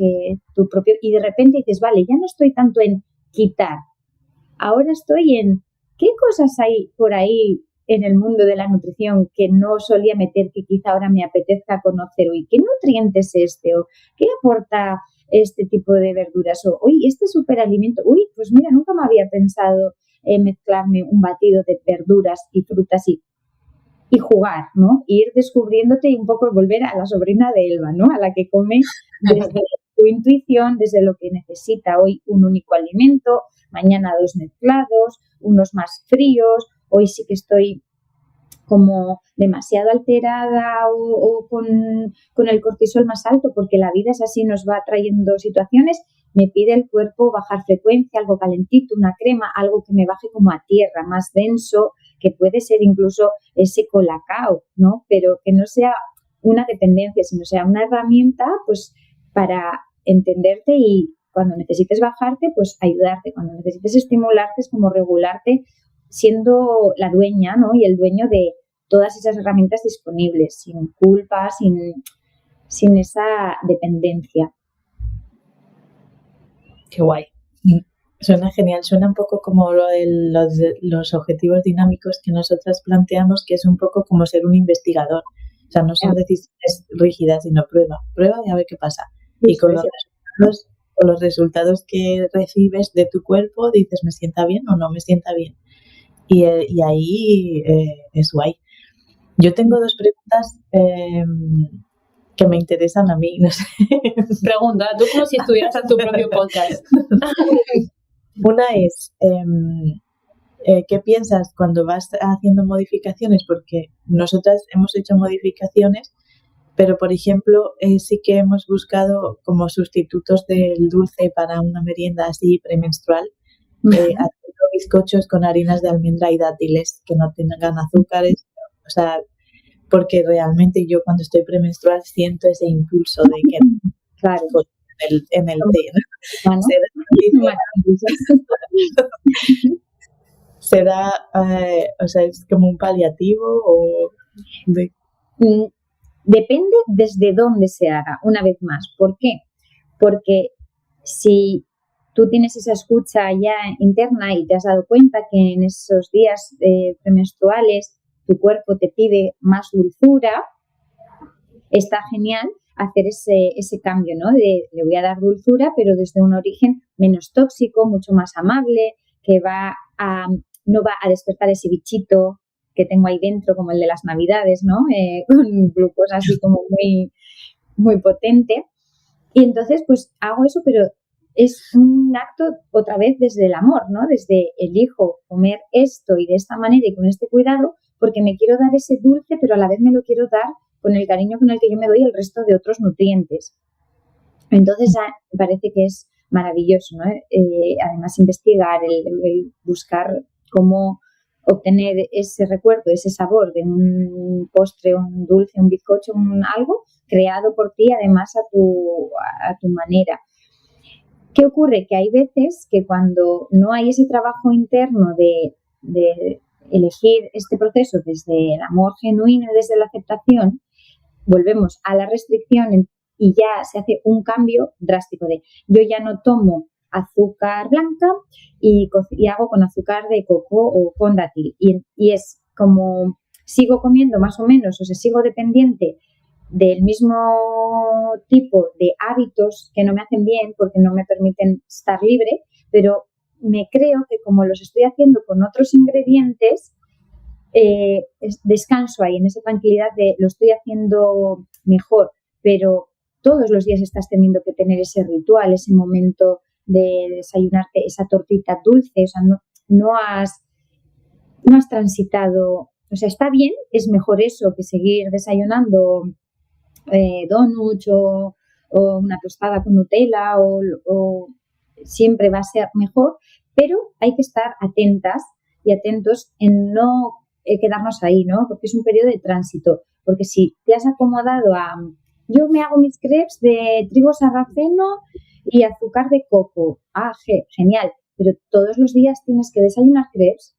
tu propio, y de repente dices, vale, ya no estoy tanto en quitar, ahora estoy en qué cosas hay por ahí en el mundo de la nutrición que no solía meter, que quizá ahora me apetezca conocer, hoy qué nutrientes es este, o qué aporta este tipo de verduras, o uy, este superalimento, uy, pues mira, nunca me había pensado mezclarme un batido de verduras y frutas y jugar, ¿no? Ir descubriéndote y un poco volver a la sobrina de Elba, ¿no? A la que come desde tu intuición, desde lo que necesita hoy un único alimento, mañana dos mezclados, unos más fríos, hoy sí que estoy como demasiado alterada o con el cortisol más alto, porque la vida es así, nos va trayendo situaciones, me pide el cuerpo bajar frecuencia, algo calentito, una crema, algo que me baje como a tierra, más denso, que puede ser incluso ese colacao, ¿no? Pero que no sea una dependencia, sino sea una herramienta pues para entenderte y cuando necesites bajarte, pues ayudarte, cuando necesites estimularte es como regularte siendo la dueña, ¿no? Y el dueño de todas esas herramientas disponibles, sin culpa, sin esa dependencia. Qué guay. Suena genial, suena un poco como lo de los objetivos dinámicos que nosotras planteamos, que es un poco como ser un investigador. O sea, no son decisiones rígidas, sino prueba y a ver qué pasa. Y con los resultados que recibes de tu cuerpo, dices, ¿me sienta bien o no me sienta bien? Y ahí es guay. Yo tengo dos preguntas que me interesan a mí, no sé. Pregunta, tú como si estuvieras en tu propio podcast. Una es, ¿qué piensas cuando vas haciendo modificaciones? Porque nosotras hemos hecho modificaciones, pero por ejemplo, sí que hemos buscado como sustitutos del dulce para una merienda así premenstrual, haciendo bizcochos con harinas de almendra y dátiles que no tengan azúcares, o sea, porque realmente yo cuando estoy premenstrual siento ese impulso de que claro, en el té, ¿no? ¿Será, o sea, es como un paliativo o de... Depende desde dónde se haga, una vez más. ¿Por qué? Porque si tú tienes esa escucha ya interna y te has dado cuenta que en esos días premenstruales tu cuerpo te pide más dulzura, está genial hacer ese cambio, ¿no? Le voy a dar dulzura, pero desde un origen menos tóxico, mucho más amable, que no va a despertar ese bichito que tengo ahí dentro, como el de las Navidades, ¿no? Con glucosa así como muy, muy potente. Y entonces, pues hago eso, pero es un acto otra vez desde el amor, ¿no? Desde elijo comer esto y de esta manera y con este cuidado, porque me quiero dar ese dulce, pero a la vez me lo quiero dar con el cariño con el que yo me doy el resto de otros nutrientes. Entonces, me parece que es maravilloso, ¿no? Además, investigar, el buscar cómo obtener ese recuerdo, ese sabor de un postre, un dulce, un bizcocho, algo creado por ti, además a tu manera. ¿Qué ocurre? Que hay veces que cuando no hay ese trabajo interno de elegir este proceso desde el amor genuino y desde la aceptación, volvemos a la restricción y ya se hace un cambio drástico de yo ya no tomo azúcar blanca y hago con azúcar de coco o con dátil. Y es como sigo comiendo más o menos, o sea, sigo dependiente del mismo tipo de hábitos que no me hacen bien porque no me permiten estar libre, pero me creo que como los estoy haciendo con otros ingredientes, descanso ahí en esa tranquilidad de lo estoy haciendo mejor, pero todos los días estás teniendo que tener ese ritual, ese momento de desayunarte esa tortita dulce, o sea, no has transitado, o sea, está bien, es mejor eso que seguir desayunando donuts o una tostada con Nutella o siempre va a ser mejor, pero hay que estar atentas y atentos en no quedarnos ahí, ¿no? Porque es un periodo de tránsito, porque si te has acomodado yo me hago mis crepes de trigo sarraceno y azúcar de coco, genial, pero todos los días tienes que desayunar crepes,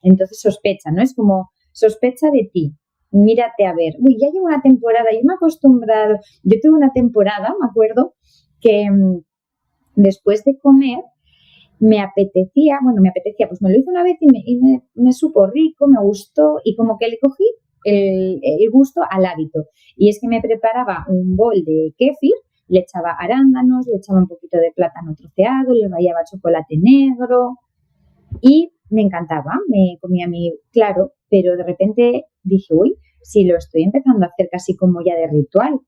entonces sospecha, ¿no? Es como sospecha de ti. Mírate a ver, ya llevo una temporada, yo me he acostumbrado, yo tuve una temporada, me acuerdo, que después de comer me apetecía, pues me lo hice una vez y me supo rico, me gustó y como que le cogí el gusto al hábito. Y es que me preparaba un bol de kéfir, le echaba arándanos, le echaba un poquito de plátano troceado, le rallaba chocolate negro y me encantaba, me comía claro, pero de repente dije, si lo estoy empezando a hacer casi como ya de ritual,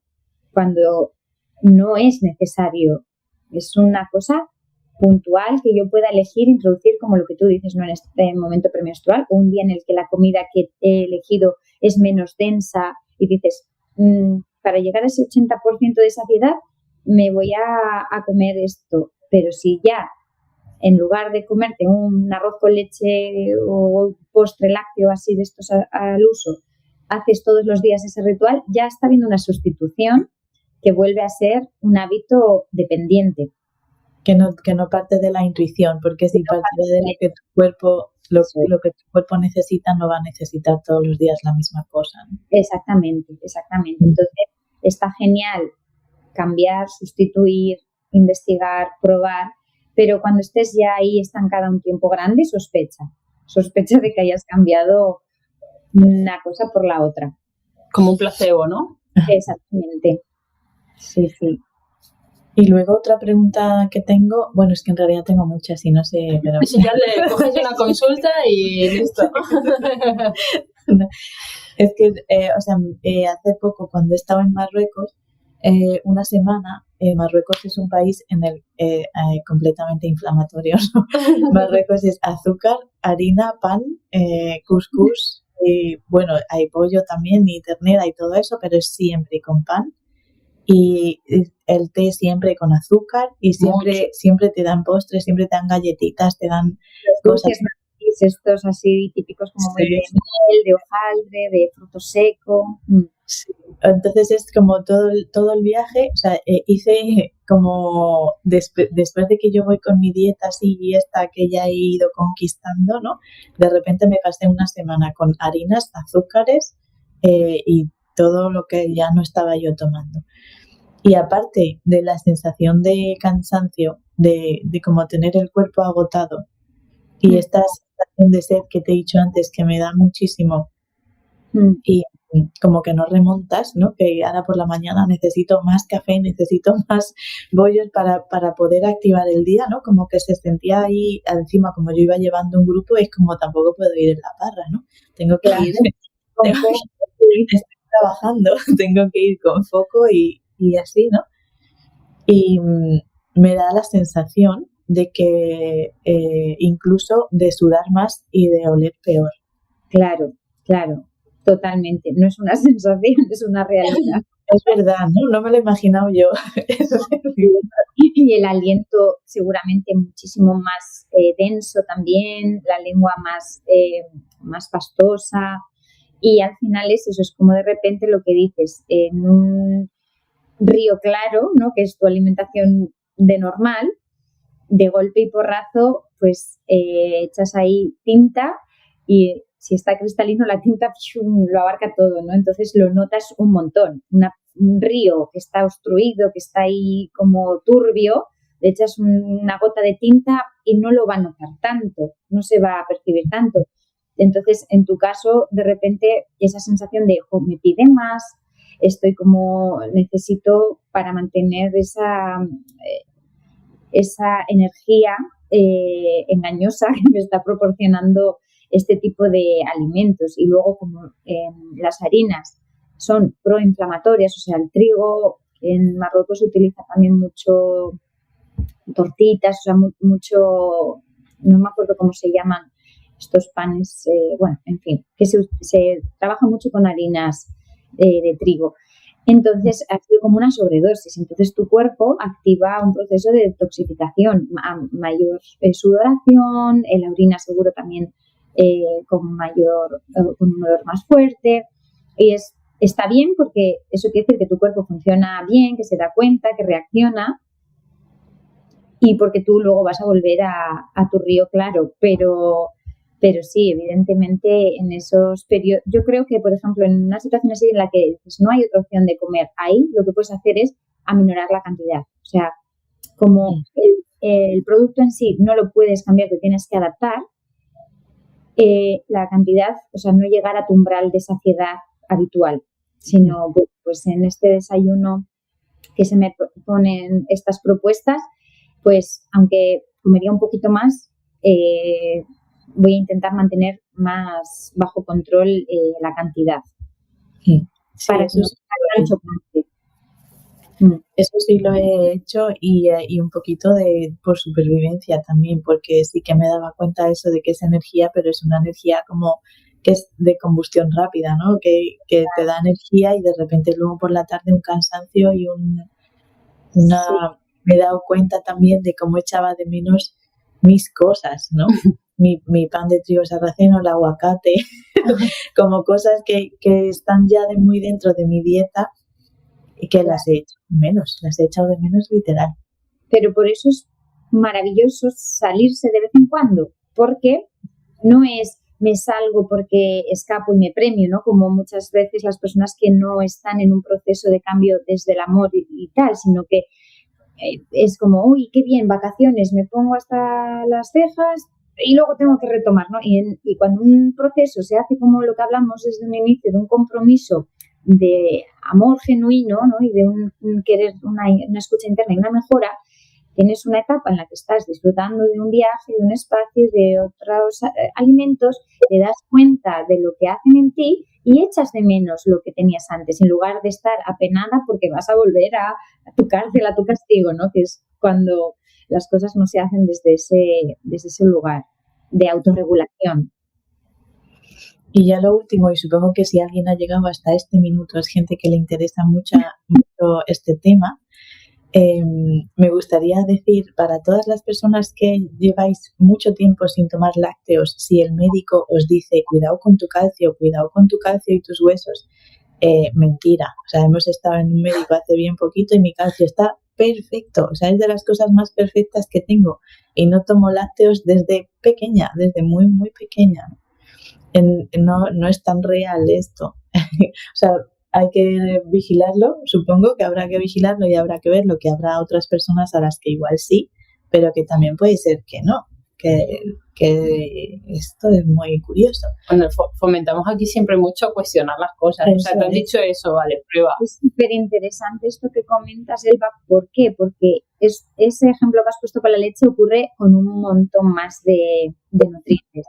cuando no es necesario, es una cosa puntual que yo pueda elegir, introducir como lo que tú dices, ¿no? En este momento premenstrual o un día en el que la comida que he elegido es menos densa y dices, para llegar a ese 80% de saciedad me voy a comer esto, pero si ya en lugar de comerte un arroz con leche o un postre lácteo así de estos al uso, haces todos los días ese ritual, ya está habiendo una sustitución que vuelve a ser un hábito dependiente. Que no parte de la intuición, porque si partiera de lo que tu cuerpo, lo que tu cuerpo necesita, no va a necesitar todos los días la misma cosa, ¿no? Exactamente. Entonces, está genial cambiar, sustituir, investigar, probar, pero cuando estés ya ahí estancada un tiempo grande, sospecha de que hayas cambiado una cosa por la otra. Como un placebo, ¿no? Exactamente. Sí. Y luego otra pregunta que tengo, bueno, es que en realidad tengo muchas y no sé, pero... Si ya le coges una consulta y listo. Es que, hace poco cuando estaba en Marruecos, una semana, Marruecos es un país en el completamente inflamatorio, ¿no? Marruecos es azúcar, harina, pan, couscous, y bueno, hay pollo también y ternera y todo eso, pero es siempre con pan. Y el té siempre con azúcar y siempre te dan postres, siempre te dan galletitas, te dan cosas. Estos así típicos como de miel, de hojaldre, de fruto seco. Sí. Entonces es como todo el viaje, o sea, hice como después de que yo voy con mi dieta así y esta que ya he ido conquistando, ¿no? De repente me pasé una semana con harinas, azúcares y todo lo que ya no estaba yo tomando. Y aparte de la sensación de cansancio, de como tener el cuerpo agotado y estás sensación de sed que te he dicho antes, que me da muchísimo. Y como que no remontas, ¿no? Que ahora por la mañana necesito más café, necesito más bollos para poder activar el día, ¿no? Como que se sentía ahí, encima como yo iba llevando un grupo, es como tampoco puedo ir en la parra, ¿no? Tengo que ir, estoy trabajando, tengo que ir con foco y así, ¿no? Y me da la sensación de que incluso de sudar más y de oler peor. Claro, totalmente. No es una sensación, es una realidad. Es verdad, ¿no? No me lo he imaginado yo. Y el aliento seguramente muchísimo más denso también, la lengua más pastosa. Y al final es eso, es como de repente lo que dices, en un río claro, ¿no? Que es tu alimentación de normal, de golpe y porrazo, pues echas ahí tinta y si está cristalino la tinta lo abarca todo, ¿no? Entonces lo notas un montón. Un río que está obstruido, que está ahí como turbio, le echas una gota de tinta y no lo va a notar tanto, no se va a percibir tanto. Entonces, en tu caso, de repente, esa sensación de, me pide más, estoy como, necesito para mantener esa energía engañosa que me está proporcionando este tipo de alimentos. Y luego, como las harinas son proinflamatorias, o sea, el trigo, en Marruecos se utiliza también mucho tortitas, o sea, mucho, no me acuerdo cómo se llaman estos panes, bueno, en fin, que se trabaja mucho con harinas de trigo. Entonces, ha sido como una sobredosis. Entonces, tu cuerpo activa un proceso de detoxificación, mayor sudoración, la orina seguro también con un olor más fuerte. Y está bien porque eso quiere decir que tu cuerpo funciona bien, que se da cuenta, que reacciona y porque tú luego vas a volver a tu río claro. Pero sí, evidentemente en esos periodos, yo creo que, por ejemplo, en una situación así en la que pues, no hay otra opción de comer, ahí lo que puedes hacer es aminorar la cantidad. O sea, como el producto en sí no lo puedes cambiar, te tienes que adaptar, la cantidad, o sea, no llegar a tu umbral de saciedad habitual, sino pues en este desayuno que se me ponen estas propuestas, pues aunque comería un poquito más, voy a intentar mantener más bajo control la cantidad. Sí, para eso, eso sí lo he hecho y un poquito por supervivencia también, porque sí que me daba cuenta eso de que es energía, pero es una energía como que es de combustión rápida, ¿no? Que te da energía y de repente luego por la tarde un cansancio y me he dado cuenta también de cómo echaba de menos mis cosas, ¿no? Mi pan de trigo sarraceno, el aguacate, como cosas que están ya de muy dentro de mi dieta y que las he echado de menos literal. Pero por eso es maravilloso salirse de vez en cuando, porque no es me salgo porque escapo y me premio, ¿no? Como muchas veces las personas que no están en un proceso de cambio desde el amor y tal, sino que es como, uy, qué bien, vacaciones, me pongo hasta las cejas y luego tengo que retomar, ¿no? Y cuando un proceso se hace como lo que hablamos desde un inicio, de un compromiso de amor genuino, ¿no? Y de un querer, una escucha interna y una mejora, tienes una etapa en la que estás disfrutando de un viaje, de un espacio, de otros alimentos, te das cuenta de lo que hacen en ti y echas de menos lo que tenías antes, en lugar de estar apenada porque vas a volver a tu cárcel, a tu castigo, ¿no? Que es cuando las cosas no se hacen desde ese lugar de autorregulación. Y ya lo último, y supongo que si alguien ha llegado hasta este minuto es gente que le interesa mucho este tema, me gustaría decir para todas las personas que lleváis mucho tiempo sin tomar lácteos, si el médico os dice cuidado con tu calcio y tus huesos, mentira. O sea, hemos estado en un médico hace bien poquito y mi calcio está perfecto. O sea, es de las cosas más perfectas que tengo. Y no tomo lácteos desde pequeña, desde muy, muy pequeña. No es tan real esto. O sea, hay que vigilarlo, supongo que habrá que vigilarlo y habrá que verlo, que habrá otras personas a las que igual sí, pero que también puede ser que no. que esto es muy curioso. Bueno, fomentamos aquí siempre mucho cuestionar las cosas. Eso o sea, te han dicho eso, vale, prueba. Es súper interesante esto que comentas, Elba. ¿Por qué? Porque ese ejemplo que has puesto con la leche ocurre con un montón más de nutrientes.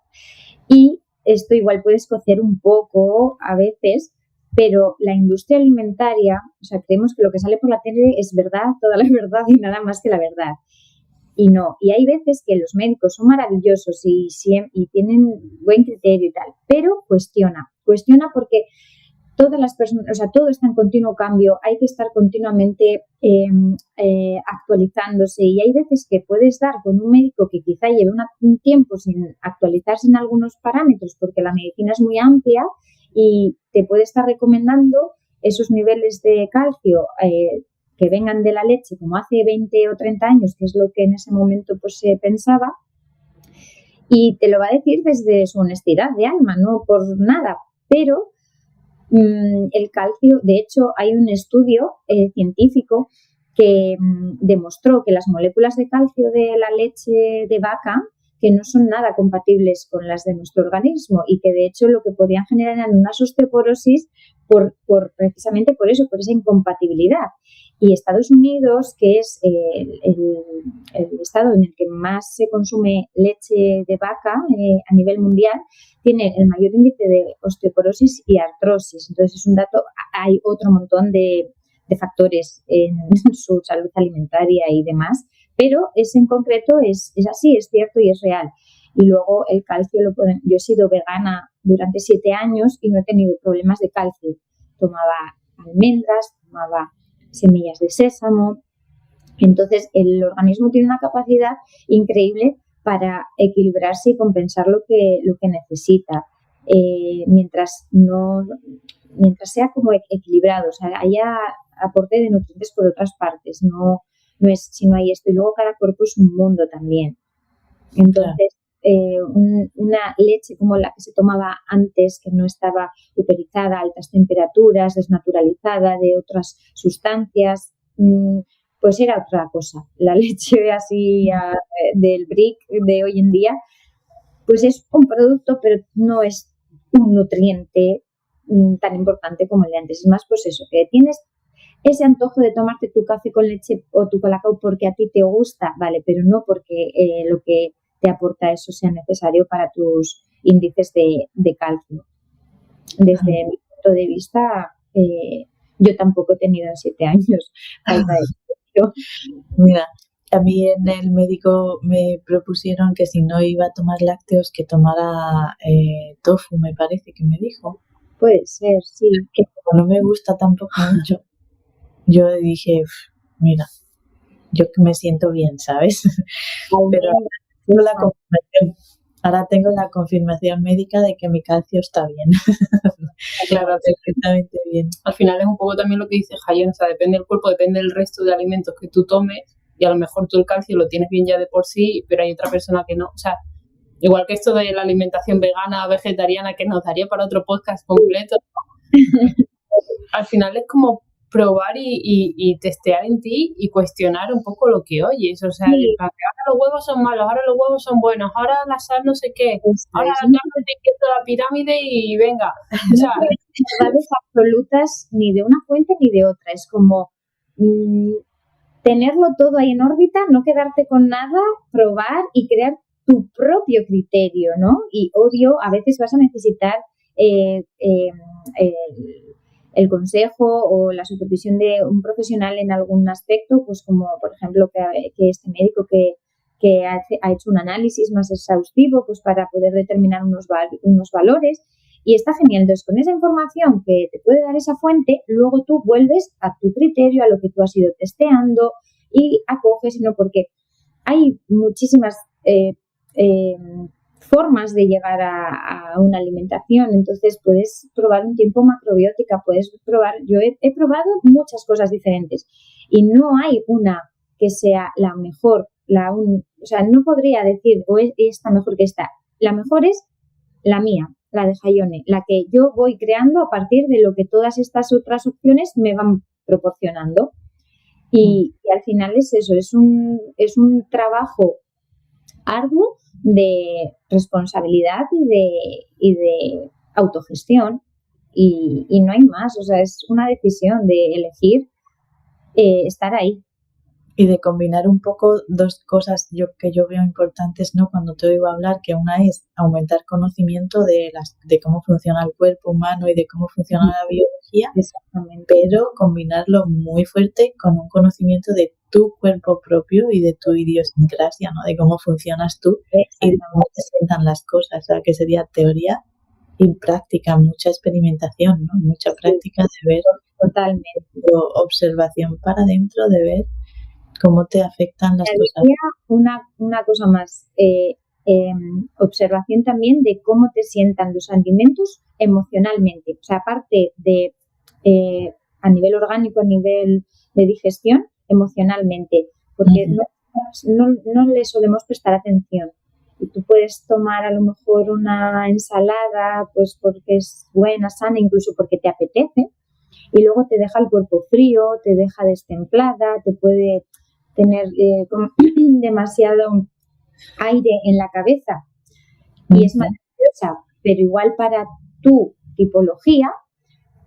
Y esto igual puede escocer un poco a veces, pero la industria alimentaria, o sea, creemos que lo que sale por la tele es verdad, toda la verdad y nada más que la verdad. Y no, y hay veces que los médicos son maravillosos y tienen buen criterio y tal, pero cuestiona porque todas las personas, o sea, todo está en continuo cambio, hay que estar continuamente actualizándose, y hay veces que puedes dar con un médico que quizá lleve un tiempo sin actualizarse en algunos parámetros porque la medicina es muy amplia y te puede estar recomendando esos niveles de calcio que vengan de la leche como hace 20 o 30 años, que es lo que en ese momento pues se pensaba, y te lo va a decir desde su honestidad de alma, no por nada, pero el calcio, de hecho hay un estudio científico que demostró que las moléculas de calcio de la leche de vaca que no son nada compatibles con las de nuestro organismo y que de hecho lo que podían generar eran unas osteoporosis precisamente por eso, por esa incompatibilidad. Y Estados Unidos, que es el estado en el que más se consume leche de vaca a nivel mundial, tiene el mayor índice de osteoporosis y artrosis. Entonces es un dato, hay otro montón de factores en su salud alimentaria y demás, pero ese en concreto es así, es cierto y es real. Y luego el calcio yo he sido vegana durante 7 años y no he tenido problemas de calcio. Tomaba almendras, tomaba semillas de sésamo. Entonces el organismo tiene una capacidad increíble para equilibrarse y compensar lo que necesita, mientras sea como equilibrado, o sea, haya aporte de nutrientes por otras partes, no es si no hay esto. Y luego cada cuerpo es un mundo también. Entonces, una leche como la que se tomaba antes, que no estaba puperizada a altas temperaturas, desnaturalizada de otras sustancias, pues era otra cosa. La leche así del brick de hoy en día, pues es un producto, pero no es un nutriente tan importante como el de antes. Es más, pues eso, que tienes ese antojo de tomarte tu café con leche o tu colacao porque a ti te gusta, vale, pero no porque lo que te aporta eso sea necesario para tus índices de calcio. Desde mi punto de vista, yo tampoco he tenido en 7 años falta de calcio. Mira, a mí en el médico me propusieron que si no iba a tomar lácteos, que tomara tofu, me parece que me dijo. Puede ser, sí. Que como no me gusta tampoco mucho, yo dije, mira, yo que me siento bien, ¿sabes? Pero ahora tengo la confirmación médica de que mi calcio está bien. Claro, perfectamente bien. Al final es un poco también lo que dice Jayen, o sea, depende del cuerpo, depende del resto de alimentos que tú tomes, y a lo mejor tú el calcio lo tienes bien ya de por sí, pero hay otra persona que no. O sea, igual que esto de la alimentación vegana, vegetariana, que nos daría para otro podcast completo, al final es como probar y testear en ti y cuestionar un poco lo que oyes. O sea, Sí. ahora los huevos son malos, ahora los huevos son buenos, ahora la sal no sé qué, ahora la carne te quito la pirámide y venga. O sea, no hay verdades absolutas ni de una fuente ni de otra. Es como tenerlo todo ahí en órbita, no quedarte con nada, probar y crear tu propio criterio, ¿no? Y obvio, a veces vas a necesitar el consejo o la supervisión de un profesional en algún aspecto, pues como por ejemplo que este médico que ha hecho un análisis más exhaustivo pues para poder determinar unos valores, y está genial. Entonces, con esa información que te puede dar esa fuente, luego tú vuelves a tu criterio, a lo que tú has ido testeando y acoges, sino porque hay muchísimas formas de llegar a una alimentación. Entonces puedes probar un tiempo macrobiótica, yo he probado muchas cosas diferentes y no hay una que sea la mejor, o sea, no podría decir o es esta mejor que esta. La mejor es la mía, la de Jaione, la que yo voy creando a partir de lo que todas estas otras opciones me van proporcionando. Y al final es eso, es un trabajo arduo de responsabilidad y de autogestión y no hay más, o sea, es una decisión de elegir estar ahí. Y de combinar un poco dos cosas que yo veo importantes, ¿no? Cuando te oigo hablar, que una es aumentar conocimiento de cómo funciona el cuerpo humano y de cómo funciona la biología, pero combinarlo muy fuerte con un conocimiento de tu cuerpo propio y de tu idiosincrasia, ¿no? De cómo funcionas tú y de cómo te sientan las cosas, o sea, que sería teoría y práctica, mucha experimentación, ¿no? Mucha práctica de ver, totalmente, observación para adentro, de ver cómo te afectan las cosas. Una cosa más, observación también de cómo te sientan los alimentos emocionalmente, o sea, aparte de a nivel orgánico, a nivel de digestión, emocionalmente, porque no le solemos prestar atención. Y tú puedes tomar a lo mejor una ensalada, pues porque es buena, sana, incluso porque te apetece, y luego te deja el cuerpo frío, te deja destemplada, te puede tener demasiado aire en la cabeza y es maravillosa, pero igual para tu tipología,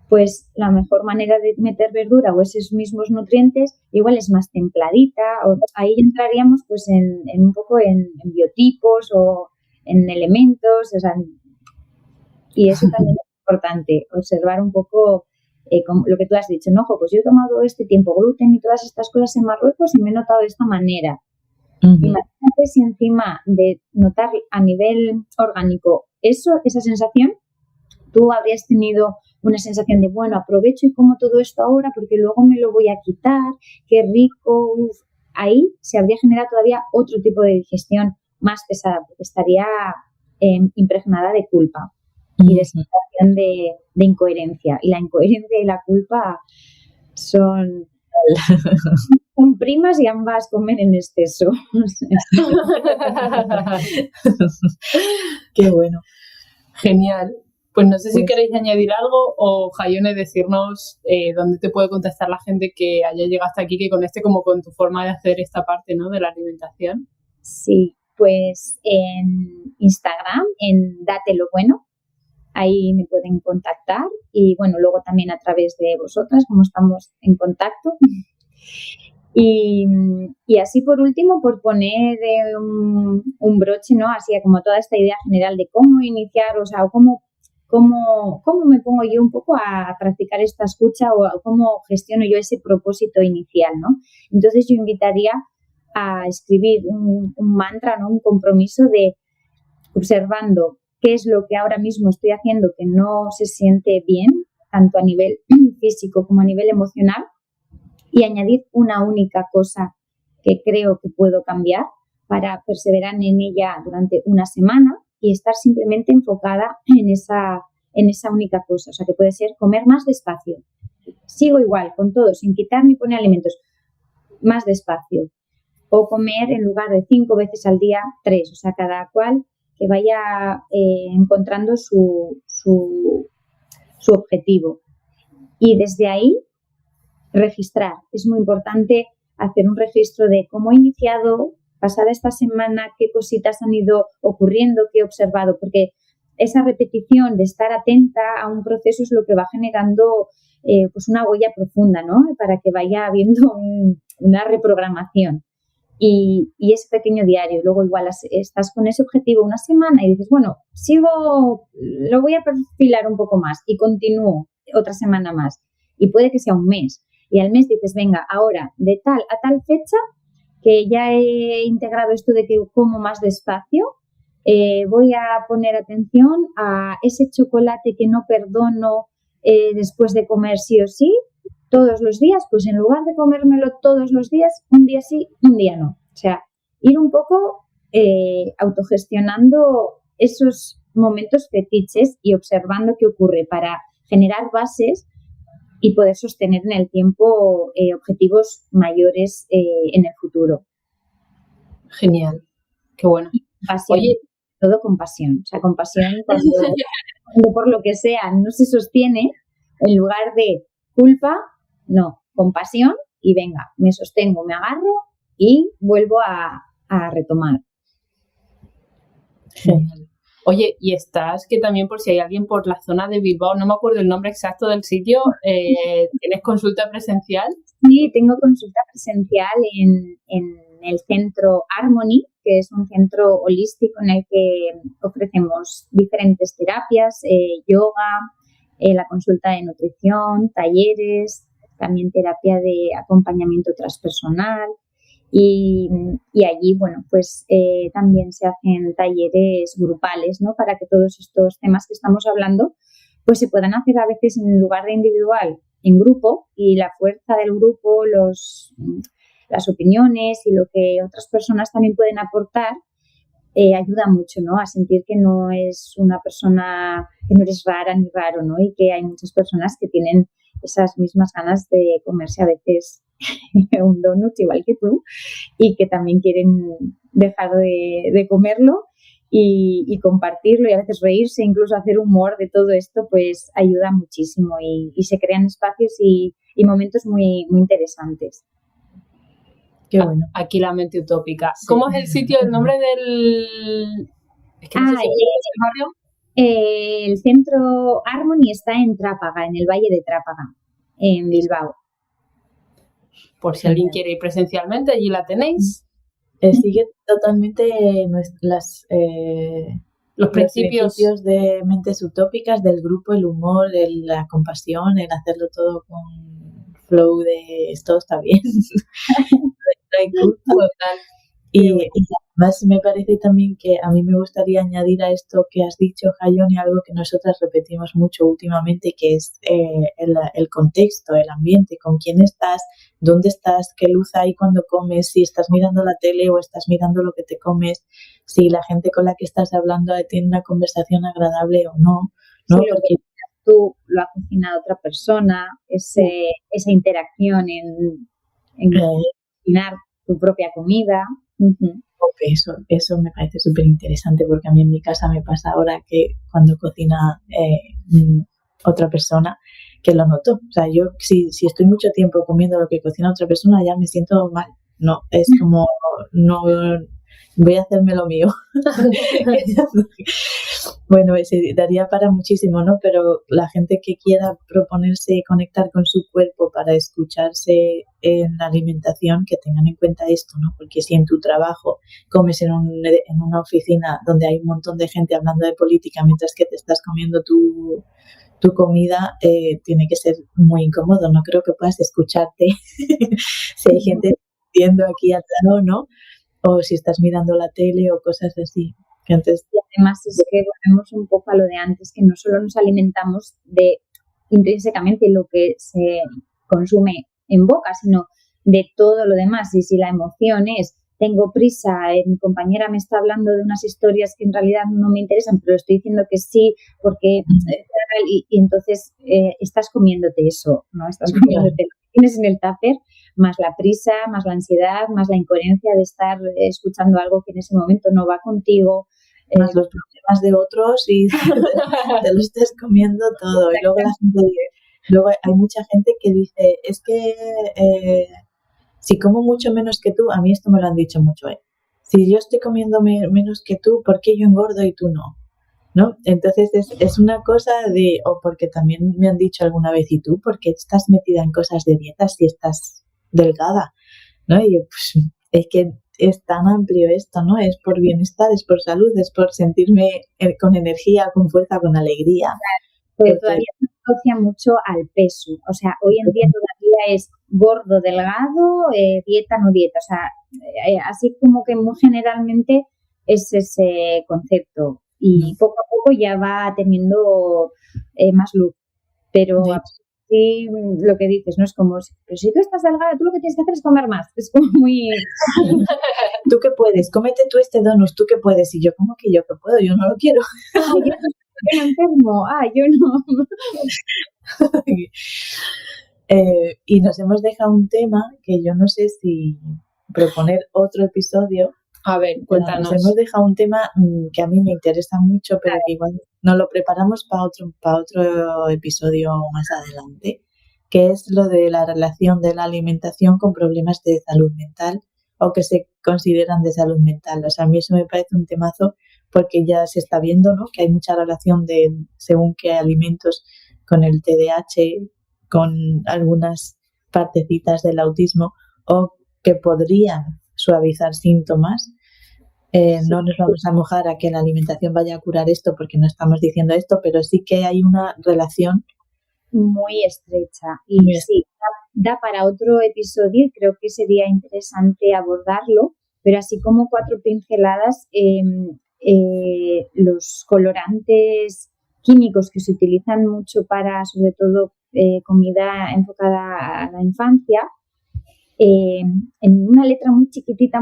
pues la mejor manera de meter verdura o esos mismos nutrientes igual es más templadita, o ahí entraríamos pues en un poco en biotipos o en elementos, o sea, y eso también es importante, observar un poco como lo que tú has dicho, ¿no? Pues yo he tomado este tiempo gluten y todas estas cosas en Marruecos y me he notado de esta manera. Imagínate si encima de notar a nivel orgánico esa sensación, tú habrías tenido una sensación de, bueno, aprovecho y como todo esto ahora porque luego me lo voy a quitar, qué rico. Ahí se habría generado todavía otro tipo de digestión más pesada porque estaría impregnada de culpa y de sensación de incoherencia. Y la incoherencia y la culpa son primas y ambas comen en exceso. Qué bueno. Genial. Pues no sé si queréis añadir algo o, Jaione, decirnos dónde te puede contactar la gente que haya llegado hasta aquí, que conecte como con tu forma de hacer esta parte, ¿no?, de la alimentación. Sí, pues en Instagram, en Date lo Bueno, ahí me pueden contactar y bueno, luego también a través de vosotras, como estamos en contacto. Y así por último, por poner un broche, ¿no?, así como toda esta idea general de cómo iniciar, o sea, cómo me pongo yo un poco a practicar esta escucha o cómo gestiono yo ese propósito inicial, ¿no? Entonces yo invitaría a escribir un mantra, ¿no?, un compromiso de observando qué es lo que ahora mismo estoy haciendo que no se siente bien, tanto a nivel físico como a nivel emocional, y añadir una única cosa que creo que puedo cambiar para perseverar en ella durante una semana y estar simplemente enfocada en esa única cosa. O sea, que puede ser comer más despacio. Sigo igual con todo, sin quitar ni poner alimentos, más despacio. O comer en lugar de 5 veces al día, 3. O sea, cada cual que vaya encontrando su objetivo. Y desde ahí registrar. Es muy importante hacer un registro de cómo he iniciado, pasada esta semana, qué cositas han ido ocurriendo, qué he observado, porque esa repetición de estar atenta a un proceso es lo que va generando pues una huella profunda, ¿no?, para que vaya habiendo una reprogramación. Y ese pequeño diario, luego igual estás con ese objetivo una semana y dices, bueno, lo voy a perfilar un poco más y continúo otra semana más. Y puede que sea un mes. Y al mes dices, venga, ahora de tal a tal fecha, que ya he integrado esto de que como más despacio, voy a poner atención a ese chocolate que no perdono después de comer sí o sí, todos los días, pues en lugar de comérmelo todos los días, un día sí, un día no. O sea, ir un poco autogestionando esos momentos fetiches y observando qué ocurre para generar bases y poder sostener en el tiempo objetivos mayores en el futuro. Genial, qué bueno. Pasión, oye, todo con pasión. O sea, con pasión cuando por lo que sea no se sostiene, en lugar de culpa, no, con pasión y venga, me sostengo, me agarro y vuelvo a retomar. Genial. Oye, y estás, que también por si hay alguien por la zona de Bilbao, no me acuerdo el nombre exacto del sitio, ¿tienes consulta presencial? Sí, tengo consulta presencial en el centro Harmony, que es un centro holístico en el que ofrecemos diferentes terapias, yoga, la consulta de nutrición, talleres, también terapia de acompañamiento transpersonal. Y allí, bueno, pues también se hacen talleres grupales, ¿no? Para que todos estos temas que estamos hablando, pues se puedan hacer a veces en lugar de individual, en grupo, y la fuerza del grupo, las opiniones y lo que otras personas también pueden aportar, ayuda mucho, ¿no? A sentir que no es una persona, que no eres rara ni raro, ¿no? Y que hay muchas personas que tienen esas mismas ganas de comerse a veces un donut igual que tú y que también quieren dejar de comerlo y compartirlo y a veces reírse, incluso hacer humor de todo esto, pues ayuda muchísimo y se crean espacios y momentos muy, muy interesantes. Qué bueno. Aquí la mente utópica. Sí. ¿Cómo es el sitio, el nombre del...? Es que no sé si es el barrio. El centro Harmony está en Trápaga, en el Valle de Trápaga, en Bilbao. Por si alguien quiere ir presencialmente, allí la tenéis. Sigue totalmente los principios de mentes utópicas del grupo, el humor, la compasión, el hacerlo todo con flow de esto está bien. Y además me parece también que a mí me gustaría añadir a esto que has dicho, Jaione, algo que nosotras repetimos mucho últimamente, que es el contexto, el ambiente, con quién estás, dónde estás, qué luz hay cuando comes, si estás mirando la tele o estás mirando lo que te comes, si la gente con la que estás hablando tiene una conversación agradable o no, ¿no? Sí, porque tú lo ha cocinado otra persona, esa interacción en cocinar tu propia comida. Eso me parece súper interesante porque a mí en mi casa me pasa ahora que cuando cocina otra persona, que lo noto. O sea, yo si estoy mucho tiempo comiendo lo que cocina otra persona ya me siento mal. No, es como, no voy a hacerme lo mío. Bueno, daría para muchísimo, ¿no? Pero la gente que quiera proponerse conectar con su cuerpo para escucharse en la alimentación, que tengan en cuenta esto, ¿no? Porque si en tu trabajo comes en una oficina donde hay un montón de gente hablando de política mientras que te estás comiendo tu comida, tiene que ser muy incómodo. No creo que puedas escucharte si hay gente viendo aquí al lado, ¿no? O si estás mirando la tele o cosas así. Entonces, y además es que volvemos un poco a lo de antes, que no solo nos alimentamos de intrínsecamente lo que se consume en boca, sino de todo lo demás. Y si la emoción es tengo prisa, mi compañera me está hablando de unas historias que en realidad no me interesan, pero estoy diciendo que sí porque y entonces estás comiéndote eso, ¿no? Estás comiéndote lo que tienes en el tupper, más la prisa, más la ansiedad, más la incoherencia de estar escuchando algo que en ese momento no va contigo. Más los problemas de otros y te lo estás comiendo todo. Y luego hay mucha gente que dice, es que si como mucho menos que tú, a mí esto me lo han dicho mucho, si yo estoy comiendo menos que tú, ¿por qué yo engordo y tú no? ¿No? Entonces es una cosa de, o porque también me han dicho alguna vez, ¿y tú por qué estás metida en cosas de dietas si estás delgada? ¿No? Y yo, pues es que es tan amplio esto, ¿no? Es por bienestar, es por salud, es por sentirme con energía, con fuerza, con alegría. Pues todavía se asocia mucho al peso. O sea, hoy en día todavía es gordo, delgado, dieta, no dieta. O sea, así como que muy generalmente es ese concepto. Y poco a poco ya va teniendo más luz. Pero sí, lo que dices, ¿no? Es como, pero si tú estás delgada, tú lo que tienes que hacer es comer más. Es como muy... ¿Tú qué puedes? Cómete tú este donut, ¿tú qué puedes? Y yo, ¿cómo que yo qué puedo? Yo no lo quiero. Yo estoy enfermo. Yo no. Y nos hemos dejado un tema que yo no sé si proponer otro episodio. A ver, cuéntanos. Nos hemos dejado un tema que a mí me interesa mucho, pero que igual nos lo preparamos para otro episodio más adelante, que es lo de la relación de la alimentación con problemas de salud mental o que se consideran de salud mental. O sea, a mí eso me parece un temazo porque ya se está viendo, ¿no?, que hay mucha relación de según qué alimentos con el TDAH, con algunas partecitas del autismo, o que podrían suavizar síntomas. No nos vamos a mojar a que la alimentación vaya a curar esto, porque no estamos diciendo esto, pero sí que hay una relación muy estrecha. Y sí, da para otro episodio y creo que sería interesante abordarlo, pero así como 4 pinceladas, los colorantes químicos que se utilizan mucho para, sobre todo, comida enfocada a la infancia, en una letra muy chiquitita,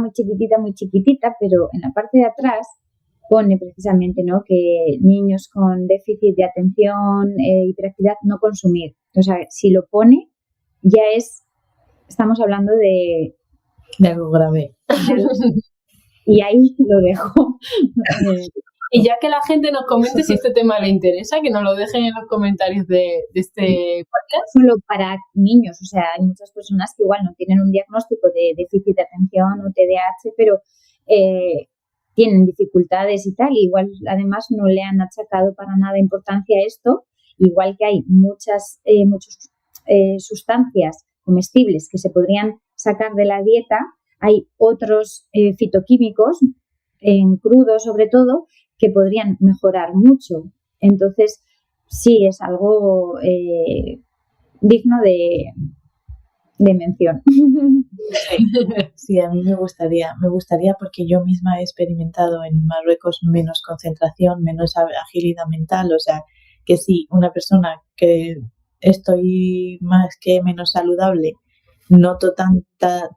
pero en la parte de atrás pone precisamente, ¿no?, que niños con déficit de atención, hiperactividad, no consumir. O sea, si lo pone, ya estamos hablando de algo grave. Y ahí lo dejo. Y ya que la gente nos comente si este tema le interesa, que nos lo dejen en los comentarios de este podcast. Solo para niños, o sea, hay muchas personas que igual no tienen un diagnóstico de déficit de atención o TDAH, pero tienen dificultades y tal, igual además no le han achacado para nada importancia a esto, igual que hay muchas sustancias comestibles que se podrían sacar de la dieta, hay otros fitoquímicos, en crudo sobre todo, que podrían mejorar mucho. Entonces, sí, es algo digno de mención. Sí, a mí me gustaría porque yo misma he experimentado en Marruecos menos concentración, menos agilidad mental, o sea, que si una persona que estoy más que menos saludable, noto tanta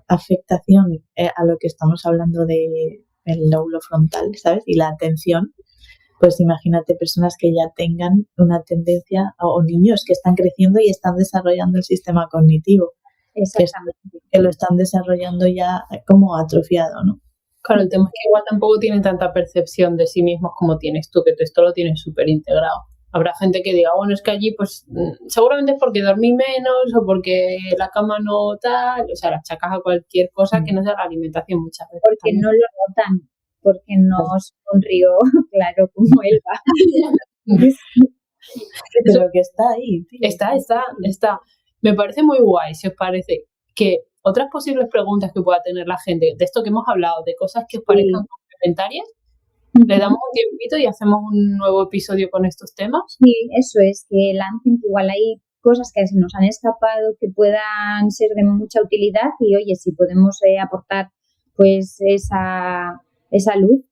afectación a lo que estamos hablando de el lóbulo frontal, ¿sabes? Y la atención, pues imagínate personas que ya tengan una tendencia, o niños que están creciendo y están desarrollando el sistema cognitivo. Exactamente. Que lo están desarrollando ya como atrofiado, ¿no? Claro, el tema es que igual tampoco tienen tanta percepción de sí mismos como tienes tú, que esto lo tienes súper integrado. Habrá gente que diga, bueno, es que allí pues seguramente es porque dormí menos o porque la cama no tal, o sea, las achacas a cualquier cosa que no sea la alimentación muchas veces. Porque también no lo notan, porque no es un río claro como Elba. Pero que está ahí, tío. Está. Me parece muy guay, si os parece, que otras posibles preguntas que pueda tener la gente de esto que hemos hablado, de cosas que os parezcan complementarias, le damos un tiempito y hacemos un nuevo episodio con estos temas. Sí, eso es, que lancen, que igual hay cosas que se nos han escapado que puedan ser de mucha utilidad y oye, si podemos aportar pues esa luz,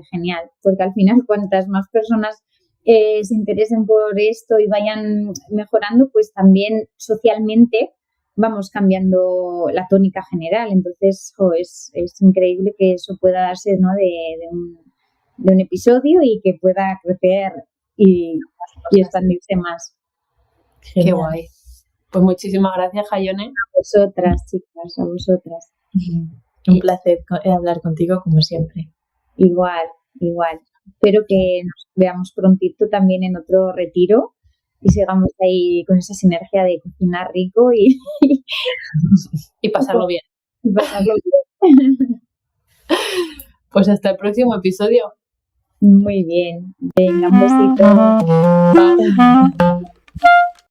genial, porque al final cuantas más personas se interesen por esto y vayan mejorando, pues también socialmente vamos cambiando la tónica general. Entonces, es increíble que eso pueda darse, ¿no?, de un episodio y que pueda crecer y expandirse más. Genial. Qué guay. Pues muchísimas gracias, Jaione. A vosotras, chicas, a vosotras. Un placer hablar contigo como siempre. Igual. Espero que nos veamos prontito también en otro retiro y sigamos ahí con esa sinergia de cocinar rico y pasarlo bien. Y pasarlo bien. Pues hasta el próximo episodio. Muy bien. Venga, un besito. Bye.